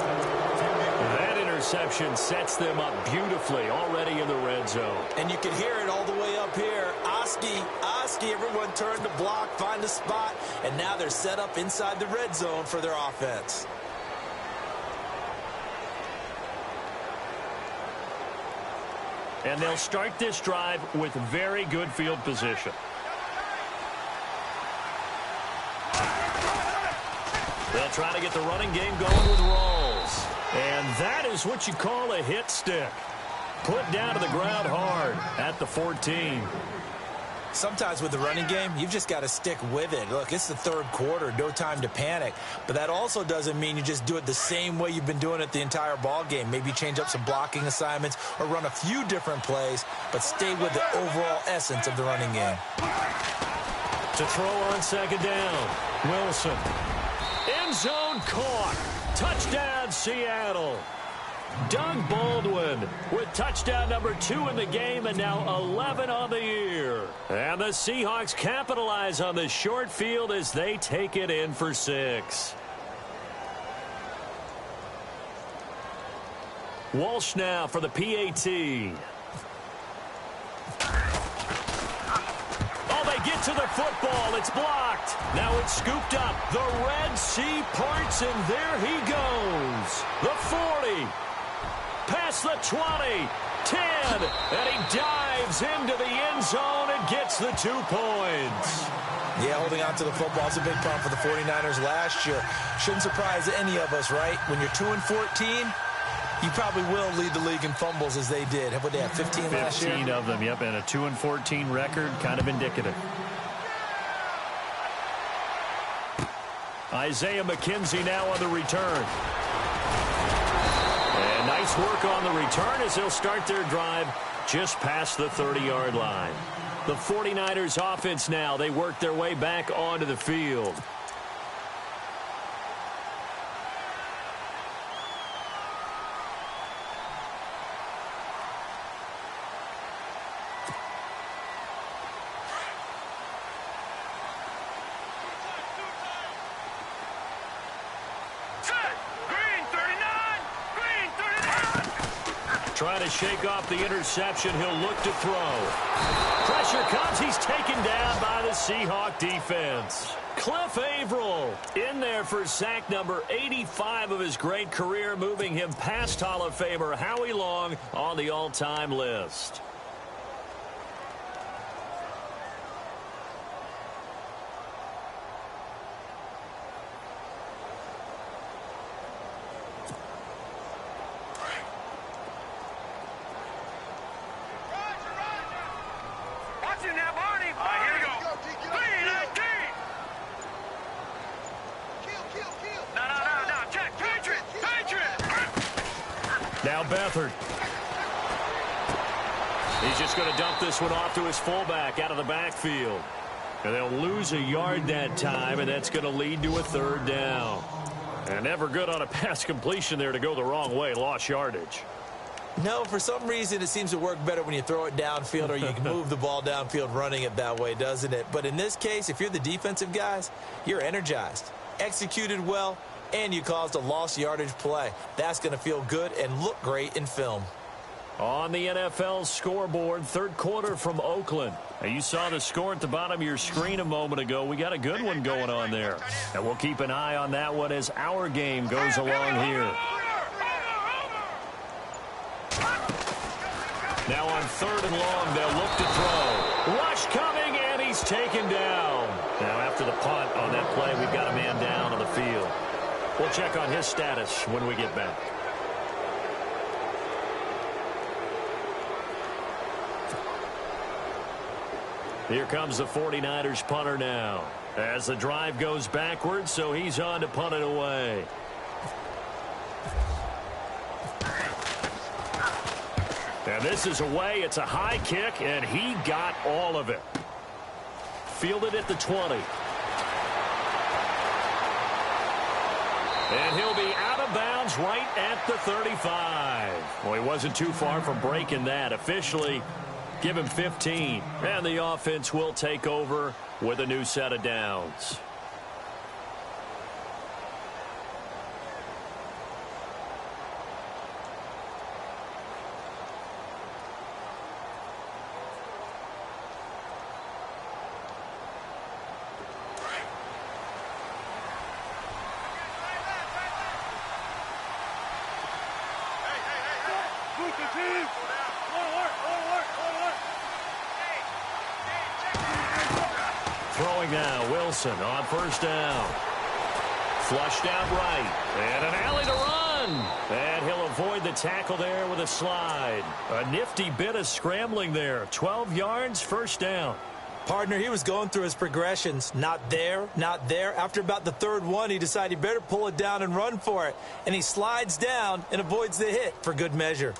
That interception sets them up beautifully already in the red zone. And you can hear it all the way up here. Oski, everyone turned to block, find a spot, and now they're set up inside the red zone for their offense. And they'll start this drive with very good field position. They'll try to get the running game going with rolls. And that is what you call a hit stick. Put down to the ground hard at the 14. Sometimes with the running game, you've just got to stick with it. Look, it's the third quarter, no time to panic. But that also doesn't mean you just do it the same way you've been doing it the entire ball game. Maybe change up some blocking assignments or run a few different plays, but stay with the overall essence of the running game. To throw on second down, Wilson. End zone caught. Touchdown, Seattle. Doug Baldwin with touchdown number 2 in the game and now 11 on the year. And the Seahawks capitalize on the short field as they take it in for 6. Walsh now for the PAT. Oh, they get to the football. It's blocked. Now it's scooped up. The Red Sea parts, and there he goes. The 40. Past the 20, 10, and he dives into the end zone and gets the 2 points. Yeah, holding on to the football is a big problem for the 49ers last year. Shouldn't surprise any of us, right? When you're 2-14, you probably will lead the league in fumbles as they did. What, they have 15 last year? 15 of them, yep, and a 2-14 record, kind of indicative. Isaiah McKenzie now on the return. And nice work on the return as they'll start their drive just past the 30-yard line. The 49ers offense now, they work their way back onto the field. Trying to shake off the interception. He'll look to throw. Pressure comes. He's taken down by the Seahawk defense. Cliff Averill in there for sack number 85 of his great career, moving him past Hall of Famer Howie Long on the all-time list. Now Beathard. He's just going to dump this one off to his fullback out of the backfield. And they'll lose a yard that time, and that's going to lead to a 3rd down. And never good on a pass completion there to go the wrong way. Lost yardage. No, for some reason it seems to work better when you throw it downfield or you can move the ball downfield running it that way, doesn't it? But in this case, if you're the defensive guys, you're energized, executed well, and you caused a lost yardage play. That's going to feel good and look great in film. On the NFL scoreboard, 3rd quarter from Oakland. Now, you saw the score at the bottom of your screen a moment ago. We got a good one going on there. And we'll keep an eye on that one as our game goes along here. Now on 3rd and long, they'll look to throw. Rush coming, and he's taken down. Now after the punt on that play, we've got a man down on the field. We'll check on his status when we get back. Here comes the 49ers punter now. As the drive goes backwards, so he's on to punt it away. And this is away. It's a high kick, and he got all of it. Fielded at the 20. And he'll be out of bounds right at the 35. Well, he wasn't too far from breaking that. Officially, give him 15. And the offense will take over with a new set of downs. Throwing now, Wilson on first down. Flushed out right. And an alley to run. And he'll avoid the tackle there with a slide. A nifty bit of scrambling there. 12 yards, first down. Partner, he was going through his progressions. Not there, not there. After about the third one, he decided he better pull it down and run for it. And he slides down and avoids the hit for good measure.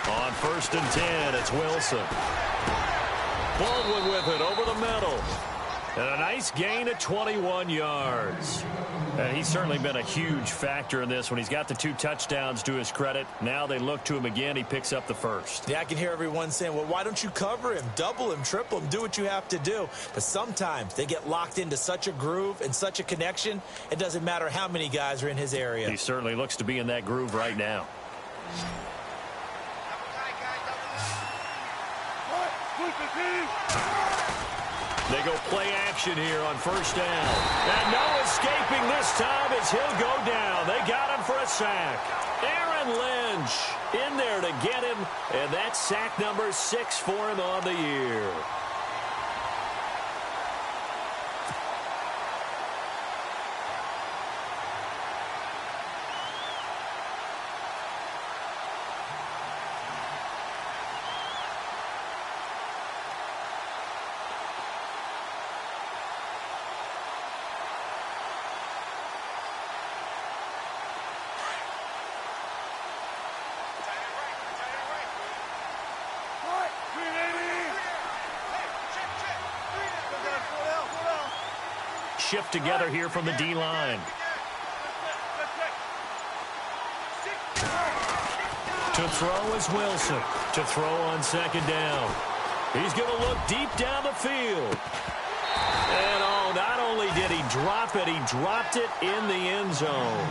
On first and 10, it's Wilson. Baldwin with it over the middle. And a nice gain of 21 yards. And he's certainly been a huge factor in this when he's got the 2 touchdowns to his credit. Now they look to him again. He picks up the first. Yeah, I can hear everyone saying, well, why don't you cover him? Double him, triple him, do what you have to do. But sometimes they get locked into such a groove and such a connection, it doesn't matter how many guys are in his area. He certainly looks to be in that groove right now. They go play action here on first down. And no escaping this time as he'll go down. They got him for a sack. Aaron Lynch in there to get him. And that's sack number 6 for him on the year. Shift together here from the D-line. To throw is Wilson. To throw on second down. He's going to look deep down the field. And oh, not only did he drop it, he dropped it in the end zone.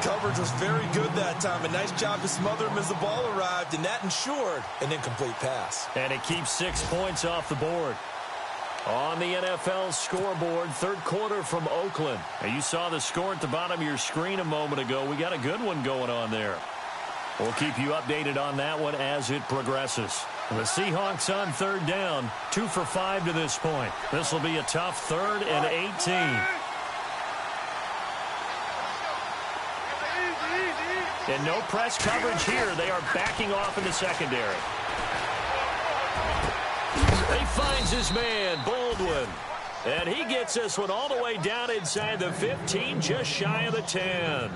Coverage was very good that time. A nice job to smother him as the ball arrived, and that ensured an incomplete pass. And it keeps 6 points off the board. On the NFL scoreboard, third quarter from Oakland. And you saw the score at the bottom of your screen a moment ago. We got a good one going on there. We'll keep you updated on that one as it progresses. The Seahawks on third down, 2 for 5 to this point. This will be a tough 3rd and 18. And no press coverage here. They are backing off in the secondary. He finds his man, Baldwin. And he gets this one all the way down inside the 15, just shy of the 10.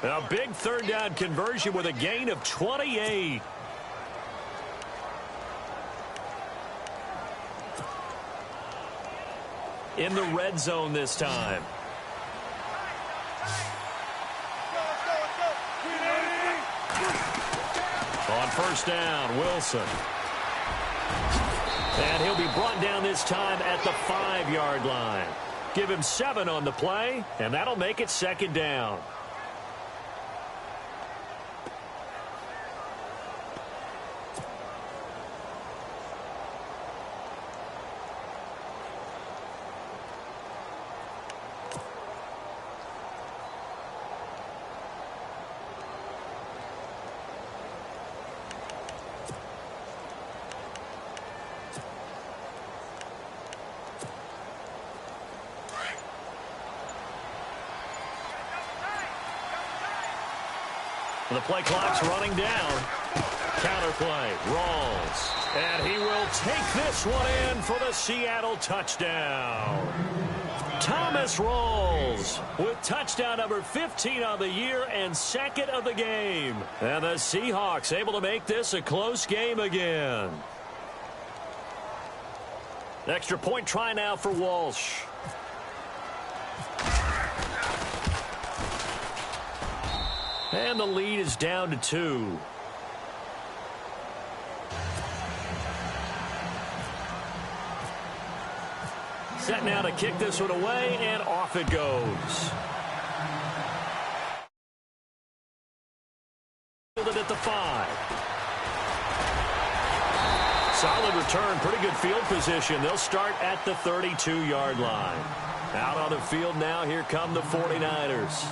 A big third down conversion with a gain of 28. In the red zone this time. On first down, Wilson. And he'll be brought down this time at the 5-yard line. Give him 7 on the play, and that'll make it second down. The play clock's running down. Counterplay. Rawls. And he will take this one in for the Seattle touchdown. Thomas Rawls with touchdown number 15 on the year and second of the game. And the Seahawks able to make this a close game again. Extra point try now for Walsh. And the lead is down to 2. Set now to kick this one away, and off it goes. At the 5. Solid return, pretty good field position. They'll start at the 32-yard line. Out on the field now, here come the 49ers.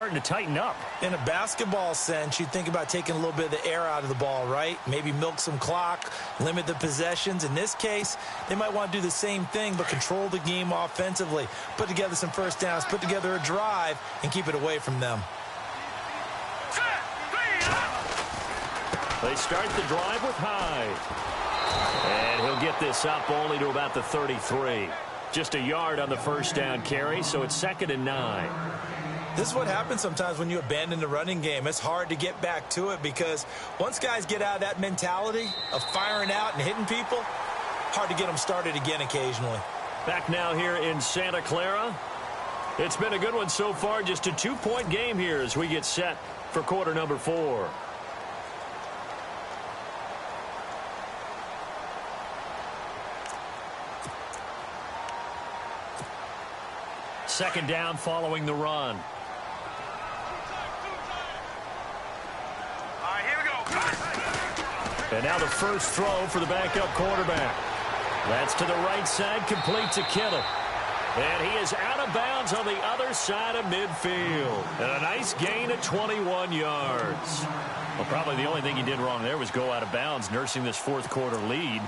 Starting to tighten up. In a basketball sense, you think about taking a little bit of the air out of the ball, right? Maybe milk some clock, limit the possessions. In this case, they might want to do the same thing, but control the game offensively. Put together some first downs, put together a drive, and keep it away from them. They start the drive with Hyde. And he'll get this up only to about the 33. Just a yard on the first down carry, so it's 2nd and 9. This is what happens sometimes when you abandon the running game. It's hard to get back to it because once guys get out of that mentality of firing out and hitting people, hard to get them started again occasionally. Back now here in Santa Clara. It's been a good one so far. Just a 2-point game here as we get set for quarter number 4. Second down following the run. And now the first throw for the backup quarterback. That's to the right side, complete to Kittle. And he is out of bounds on the other side of midfield. And a nice gain of 21 yards. Well, probably the only thing he did wrong there was go out of bounds, nursing this fourth quarter lead.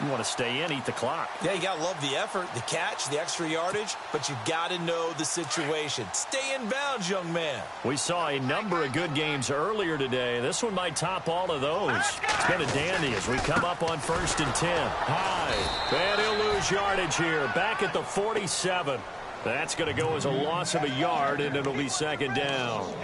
You want to stay in, eat the clock. Yeah, you got to love the effort, the catch, the extra yardage, but you got to know the situation. Stay in bounds, young man. We saw a number of good games earlier today. This one might top all of those. It's been a dandy as we come up on 1st and 10. High. And he'll lose yardage here. Back at the 47. That's going to go as a loss of a yard, and it'll be 2nd down.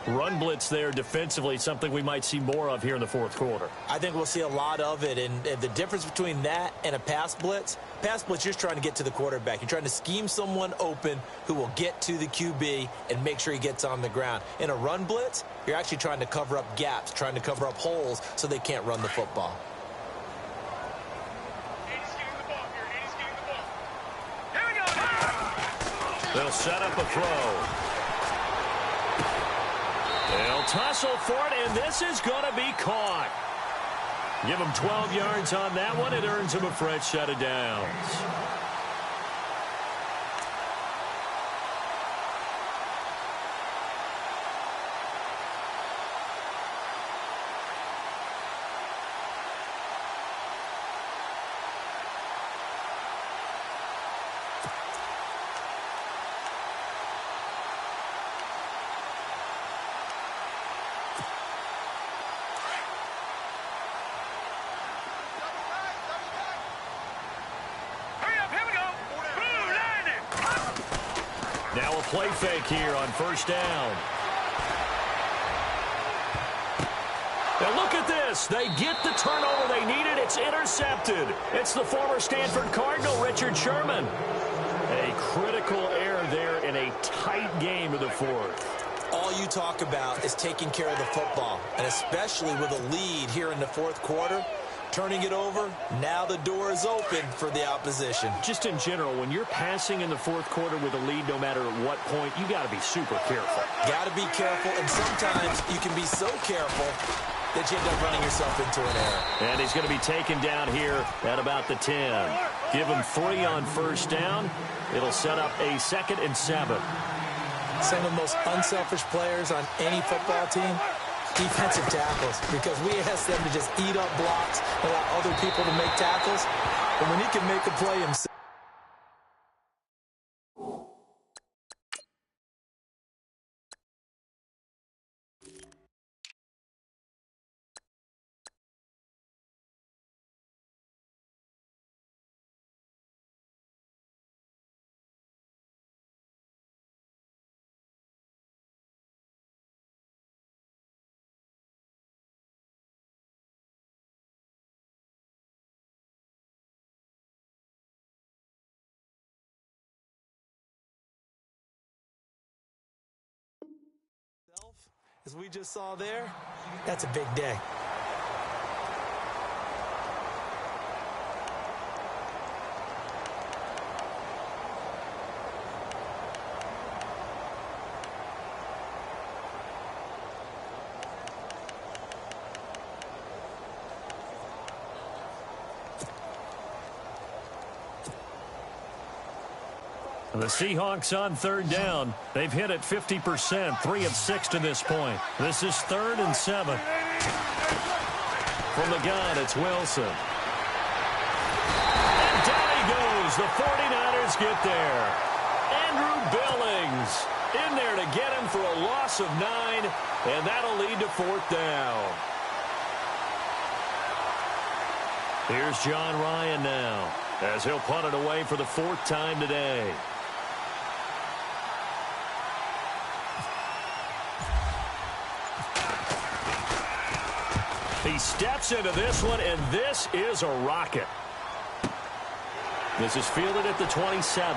Run blitz there defensively, something we might see more of here in the fourth quarter. I think we'll see a lot of it, and the difference between that and a pass blitz, you're just trying to get to the quarterback. You're trying to scheme someone open who will get to the QB and make sure he gets on the ground. In a run blitz, you're actually trying to cover up gaps, trying to cover up holes so they can't run the football. They'll set up a throw. They'll tussle for it, and this is going to be caught. Give him 12 yards on that one. It earns him a fresh set of downs. Now a play fake here on first down. Now look at this. They get the turnover they needed. It's intercepted. It's the former Stanford Cardinal, Richard Sherman. A critical error there in a tight game of the fourth. All you talk about is taking care of the football, and especially with a lead here in the fourth quarter. Turning it over, now the door is open for the opposition. Just in general, when you're passing in the fourth quarter with a lead, no matter at what point, you got to be super careful. Got to be careful, and sometimes you can be so careful that you end up running yourself into an error. And he's going to be taken down here at about the 10. Give him 3 on first down. It'll set up a 2nd and 7. Some of the most unselfish players on any football team, defensive tackles, because we ask them to just eat up blocks, allow other people to make tackles, but when he can make a play himself. as we just saw there, that's a big day. The Seahawks on third down. They've hit it 50%, 3 of 6 to this point. This is 3rd and 7. From the gun, it's Wilson. And down he goes. The 49ers get there. Andrew Billings in there to get him for a loss of 9, and that'll lead to 4th down. Here's John Ryan now, as he'll punt it away for the 4th time today. He steps into this one, and this is a rocket. This is fielded at the 27.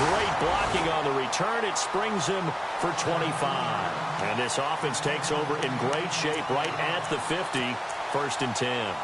Great blocking on the return. It springs him for 25. And this offense takes over in great shape right at the 50, 1st and 10.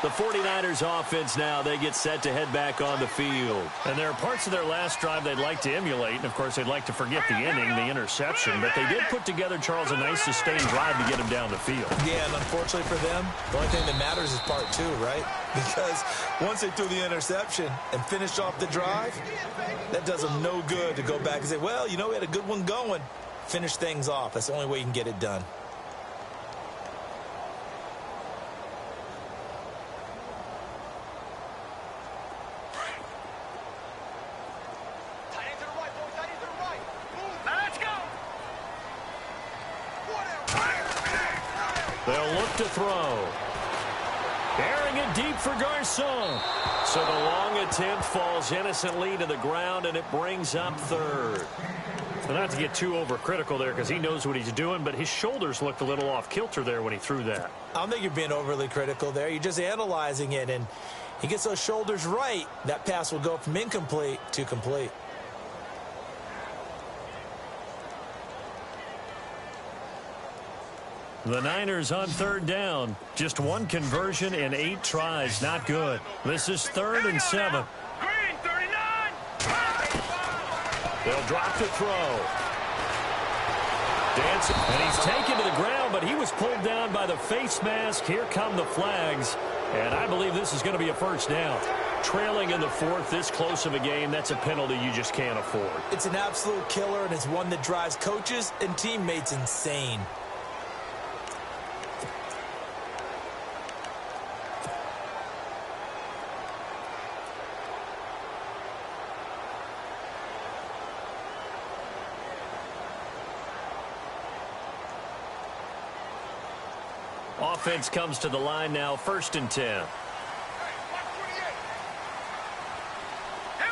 The 49ers offense now, they get set to head back on the field. And there are parts of their last drive they'd like to emulate. And, of course, they'd like to forget the inning, the interception. But they did put together, Charles, a nice sustained drive to get him down the field. Yeah, and unfortunately for them, the only thing that matters is part 2, right? Because once they threw the interception and finished off the drive, that does them no good to go back and say, well, you know, we had a good one going. Finish things off. That's the only way you can get it done. They'll look to throw. Airing it deep for Garcon. So the long attempt falls innocently to the ground, and it brings up 3rd. Well, not to get too overcritical there because he knows what he's doing, but his shoulders looked a little off kilter there when he threw that. I don't think you're being overly critical there. You're just analyzing it, and he gets those shoulders right. That pass will go from incomplete to complete. The Niners on 3rd down. Just 1 conversion in 8 tries. Not good. This is 3rd and 7. Green 39. They'll drop to throw. Dancing. And he's taken to the ground, but he was pulled down by the face mask. Here come the flags. And I believe this is going to be a 1st down. Trailing in the 4th, this close of a game, that's a penalty you just can't afford. It's an absolute killer, and it's one that drives coaches and teammates insane. Offense comes to the line now, 1st and 10. Here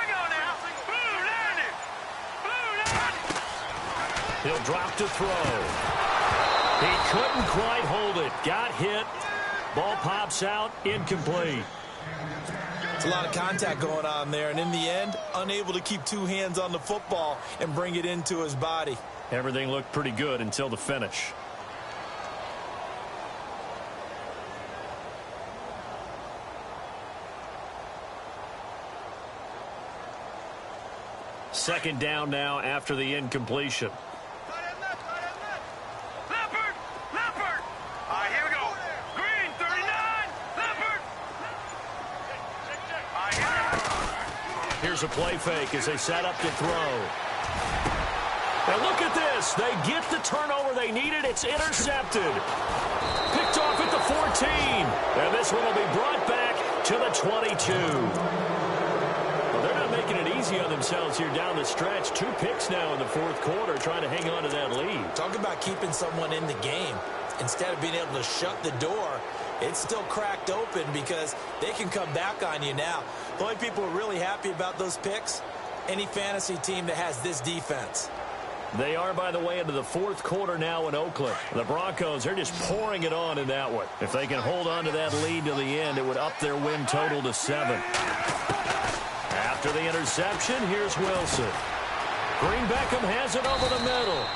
we go now. Blue 90. He'll drop to throw. He couldn't quite hold it. Got hit. Ball pops out. Incomplete. It's a lot of contact going on there, and in the end, unable to keep 2 hands on the football and bring it into his body. Everything looked pretty good until the finish. Second down now after the incompletion. Leopard. Leopard. All right, here we go. Green 39. Leopard. All right, here we go. Here's a play fake as they set up to throw. And look at this. They get the turnover they needed. It's intercepted. Picked off at the 14. And this one will be brought back to the 22. They're not making it easy on themselves here down the stretch. 2 picks now in the 4th quarter, trying to hang on to that lead. Talk about keeping someone in the game. Instead of being able to shut the door, it's still cracked open because they can come back on you now. The only people who are really happy about those picks, any fantasy team that has this defense. They are, by the way, into the fourth quarter now in Oakland. The Broncos, they're just pouring it on in that one. If they can hold on to that lead to the end, it would up their win total to 7. After the interception, here's Wilson. Green Beckham has it over the middle.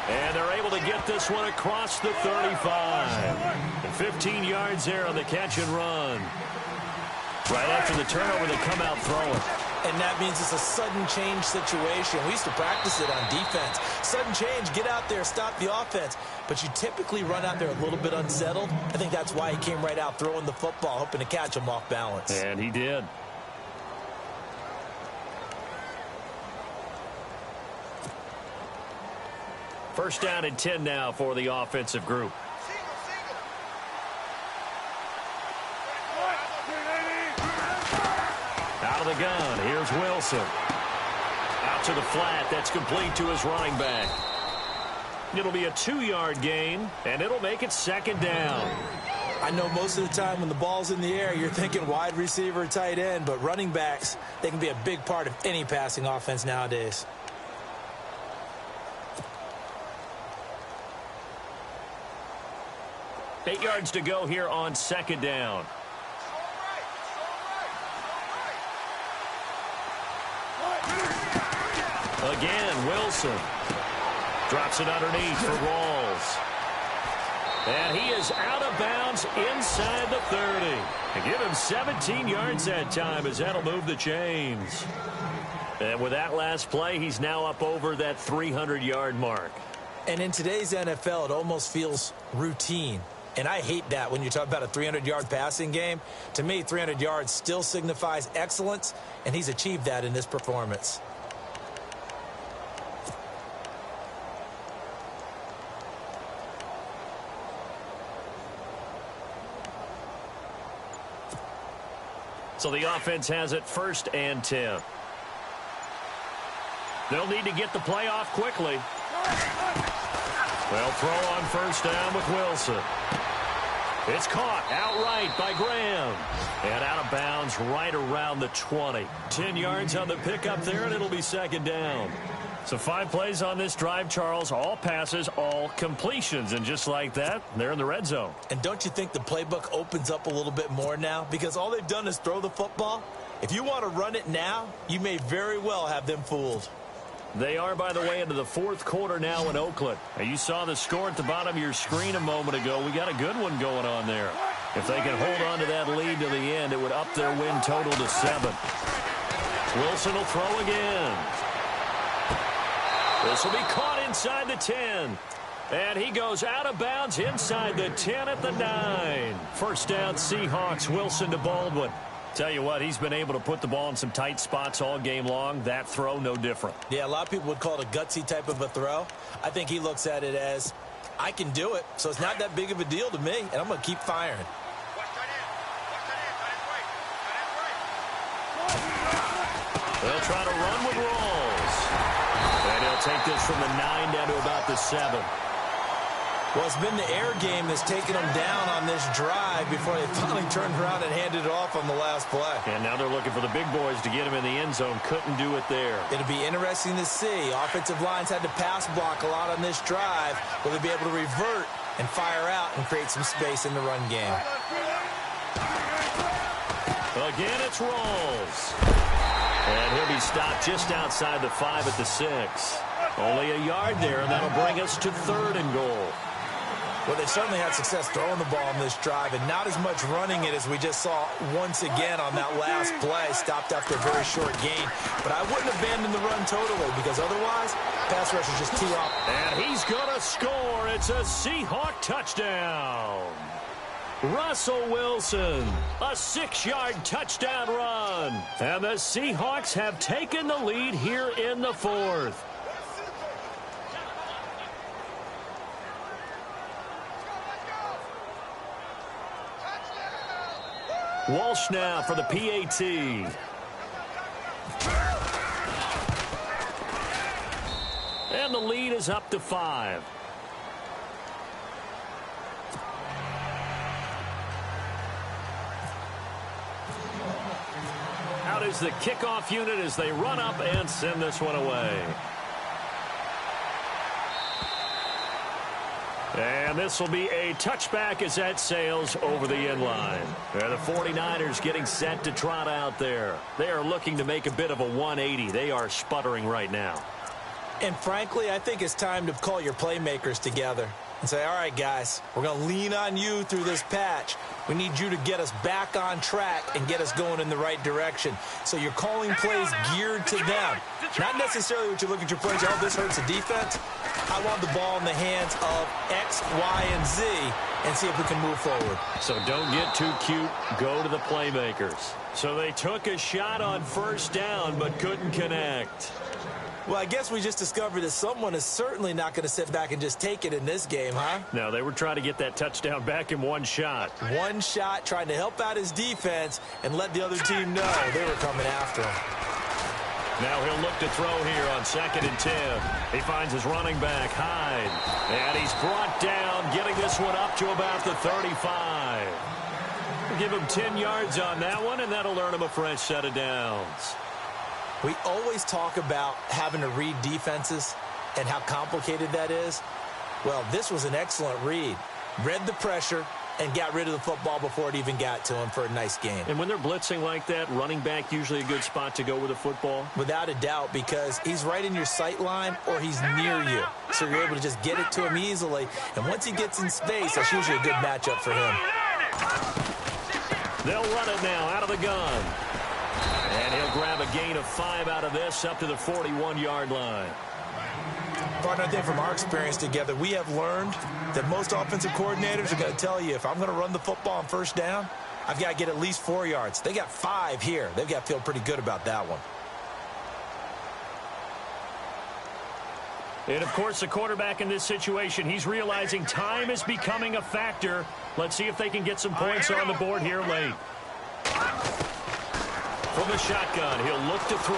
And they're able to get this one across the 35. And 15 yards there on the catch and run. Right after the turnover, they come out throwing. And that means it's a sudden change situation. We used to practice it on defense. Sudden change, get out there, stop the offense. But you typically run out there a little bit unsettled. I think that's why he came right out throwing the football, hoping to catch him off balance. And he did. First down and 10 now for the offensive group. Out of the gun, here's Wilson. Out to the flat, that's complete to his running back. It'll be a 2-yard gain, and it'll make it second down. I know most of the time when the ball's in the air, you're thinking wide receiver, tight end, but running backs, they can be a big part of any passing offense nowadays. Eight yards to go here on second down. Again, Wilson drops it underneath for Rawls. And he is out of bounds inside the 30. And give him 17 yards that time as that'll move the chains. And with that last play, he's now up over that 300-yard mark. And in today's NFL, it almost feels routine. And I hate that when you talk about a 300-yard passing game. To me, 300 yards still signifies excellence, and he's achieved that in this performance. So the offense has it first and 10. They'll need to get the play off quickly. They'll throw on first down with Wilson. It's caught outright by Graham. And out of bounds right around the 20. 10 yards on the pickup there, and it'll be second down. So 5 plays on this drive, Charles. All passes, all completions. And just like that, they're in the red zone. And don't you think the playbook opens up a little bit more now? Because all they've done is throw the football. If you want to run it now, you may very well have them fooled. They are, by the way, into the fourth quarter now in Oakland. Now, you saw the score at the bottom of your screen a moment ago. We got a good one going on there. If they can hold on to that lead to the end, it would up their win total to 7. Wilson will throw again. This will be caught inside the 10. And he goes out of bounds inside the 10 at the 9. First down, Seahawks. Wilson to Baldwin. Tell you what, he's been able to put the ball in some tight spots all game long. That throw, no different. Yeah, a lot of people would call it a gutsy type of a throw. I think he looks at it as, I can do it, so it's not that big of a deal to me, and I'm going to keep firing. They'll try to run with Rawls. And he'll take this from the 9 down to about the 7. Well, it's been the air game that's taken them down on this drive before they finally turned around and handed it off on the last play. And now they're looking for the big boys to get him in the end zone. Couldn't do it there. It'll be interesting to see. Offensive lines had to pass block a lot on this drive. Will they be able to revert and fire out and create some space in the run game? Again, it's Rawls. And he'll be stopped just outside the 5 at the 6. Only a yard there, and that'll bring us to 3rd and goal. Well, they certainly had success throwing the ball in this drive, and not as much running it as we just saw once again on that last play. Stopped after a very short gain. But I wouldn't abandon the run totally, because otherwise, pass rush is just too off. And he's going to score. It's a Seahawk touchdown. Russell Wilson, a 6-yard touchdown run. And the Seahawks have taken the lead here in the 4th. Walsh now for the PAT. And the lead is up to 5. Out is the kickoff unit as they run up and send this one away. And this will be a touchback as that sails over the end line. The 49ers getting set to trot out there. They are looking to make a bit of a 180. They are sputtering right now. And frankly, I think it's time to call your playmakers together and say, all right, guys, we're going to lean on you through this patch. We need you to get us back on track and get us going in the right direction. So you're calling plays geared to them. Not necessarily what you look at your plays, oh, this hurts the defense. I want the ball in the hands of X, Y, and Z and see if we can move forward. So don't get too cute. Go to the playmakers. So they took a shot on first down but couldn't connect. Well, I guess we just discovered that someone is certainly not going to sit back and just take it in this game, huh? No, they were trying to get that touchdown back in one shot. One shot, trying to help out his defense and let the other team know they were coming after him. Now he'll look to throw here on 2nd and 10. He finds his running back, Hyde. And he's brought down, getting this one up to about the 35. We'll give him 10 yards on that one, and that'll earn him a fresh set of downs. We always talk about having to read defenses and how complicated that is. Well, this was an excellent read. Read the pressure and got rid of the football before it even got to him for a nice game. And when they're blitzing like that, running back usually a good spot to go with the football? Without a doubt, because he's right in your sight line or he's near you. So you're able to just get it to him easily. And once he gets in space, that's usually a good matchup for him. They'll run it now out of the gun. And he'll grab a gain of 5 out of this up to the 41-yard line. Partner, I think from our experience together, we have learned that most offensive coordinators are going to tell you, if I'm going to run the football on first down, I've got to get at least 4 yards. They got 5 here. They've got to feel pretty good about that one. And, of course, the quarterback in this situation, he's realizing time is becoming a factor. Let's see if they can get some points on the board here late. From the shotgun, he'll look to throw.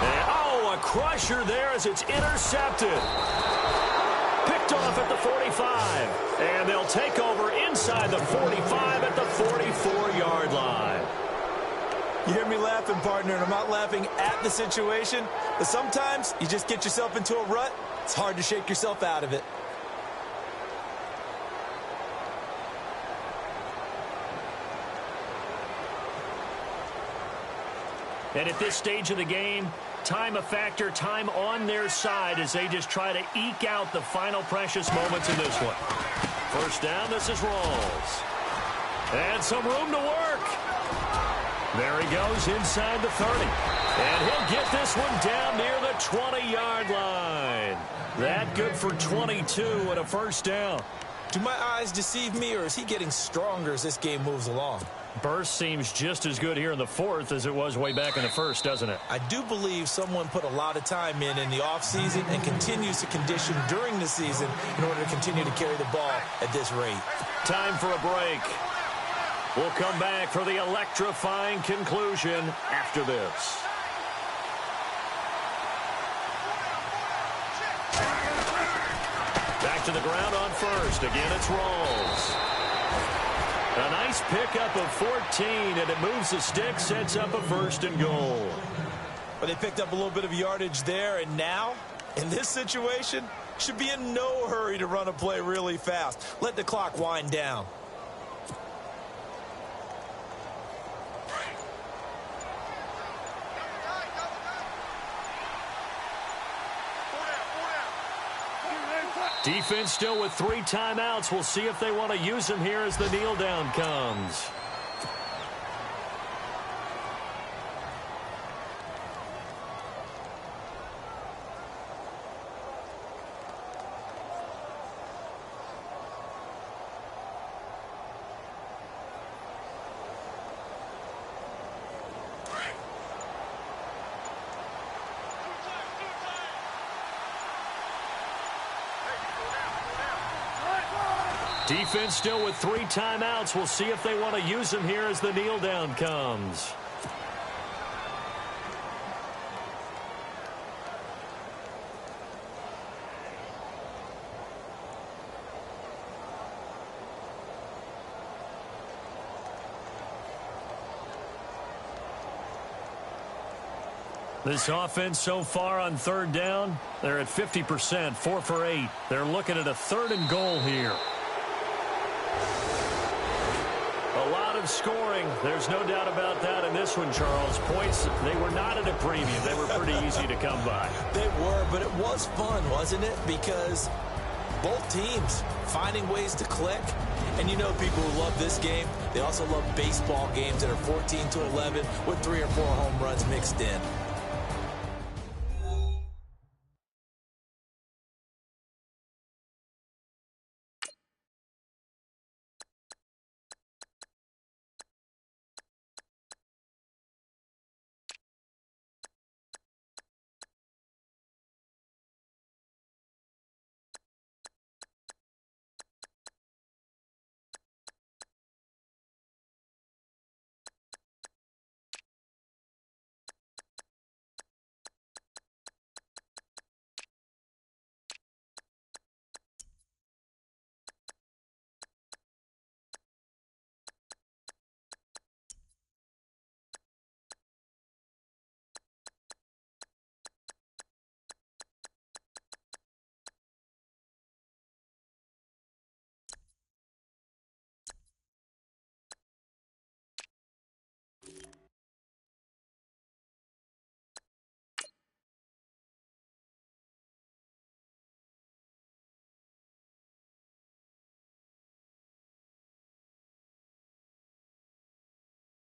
And, oh, a crusher there as it's intercepted. Picked off at the 45. And they'll take over inside the 45 at the 44-yard line. You hear me laughing, partner, and I'm not laughing at the situation, but sometimes you just get yourself into a rut. It's hard to shake yourself out of it. And at this stage of the game, time a factor, time on their side as they just try to eke out the final precious moments in this one. First down, this is Rawls. And some room to work. There he goes inside the 30. And he'll get this one down near the 20-yard line. That good for 22 and a first down. Do my eyes deceive me, or is he getting stronger as this game moves along? Burst seems just as good here in the fourth as it was way back in the first, doesn't it? I do believe someone put a lot of time in the offseason and continues to condition during the season in order to continue to carry the ball at this rate. Time for a break. We'll come back for the electrifying conclusion after this. Back to the ground on first. Again, it's Rawls. A nice pickup of 14, and it moves the stick, sets up a first and goal. But they picked up a little bit of yardage there, and now, in this situation, should be in no hurry to run a play really fast. Let the clock wind down. Defense still with 3 timeouts. We'll see if they want to use them here as the kneel down comes. Defense still with 3 timeouts. We'll see if they want to use them here as the kneel down comes. This offense so far on third down, they're at 50%, 4 for 8. They're looking at a 3rd and goal here. A lot of scoring. There's no doubt about that in this one, Charles. Points, they were not at a premium. They were pretty easy to come by. They were, but it was fun, wasn't it? Because both teams finding ways to click. And you know people who love this game, they also love baseball games that are 14-11 with 3 or 4 home runs mixed in.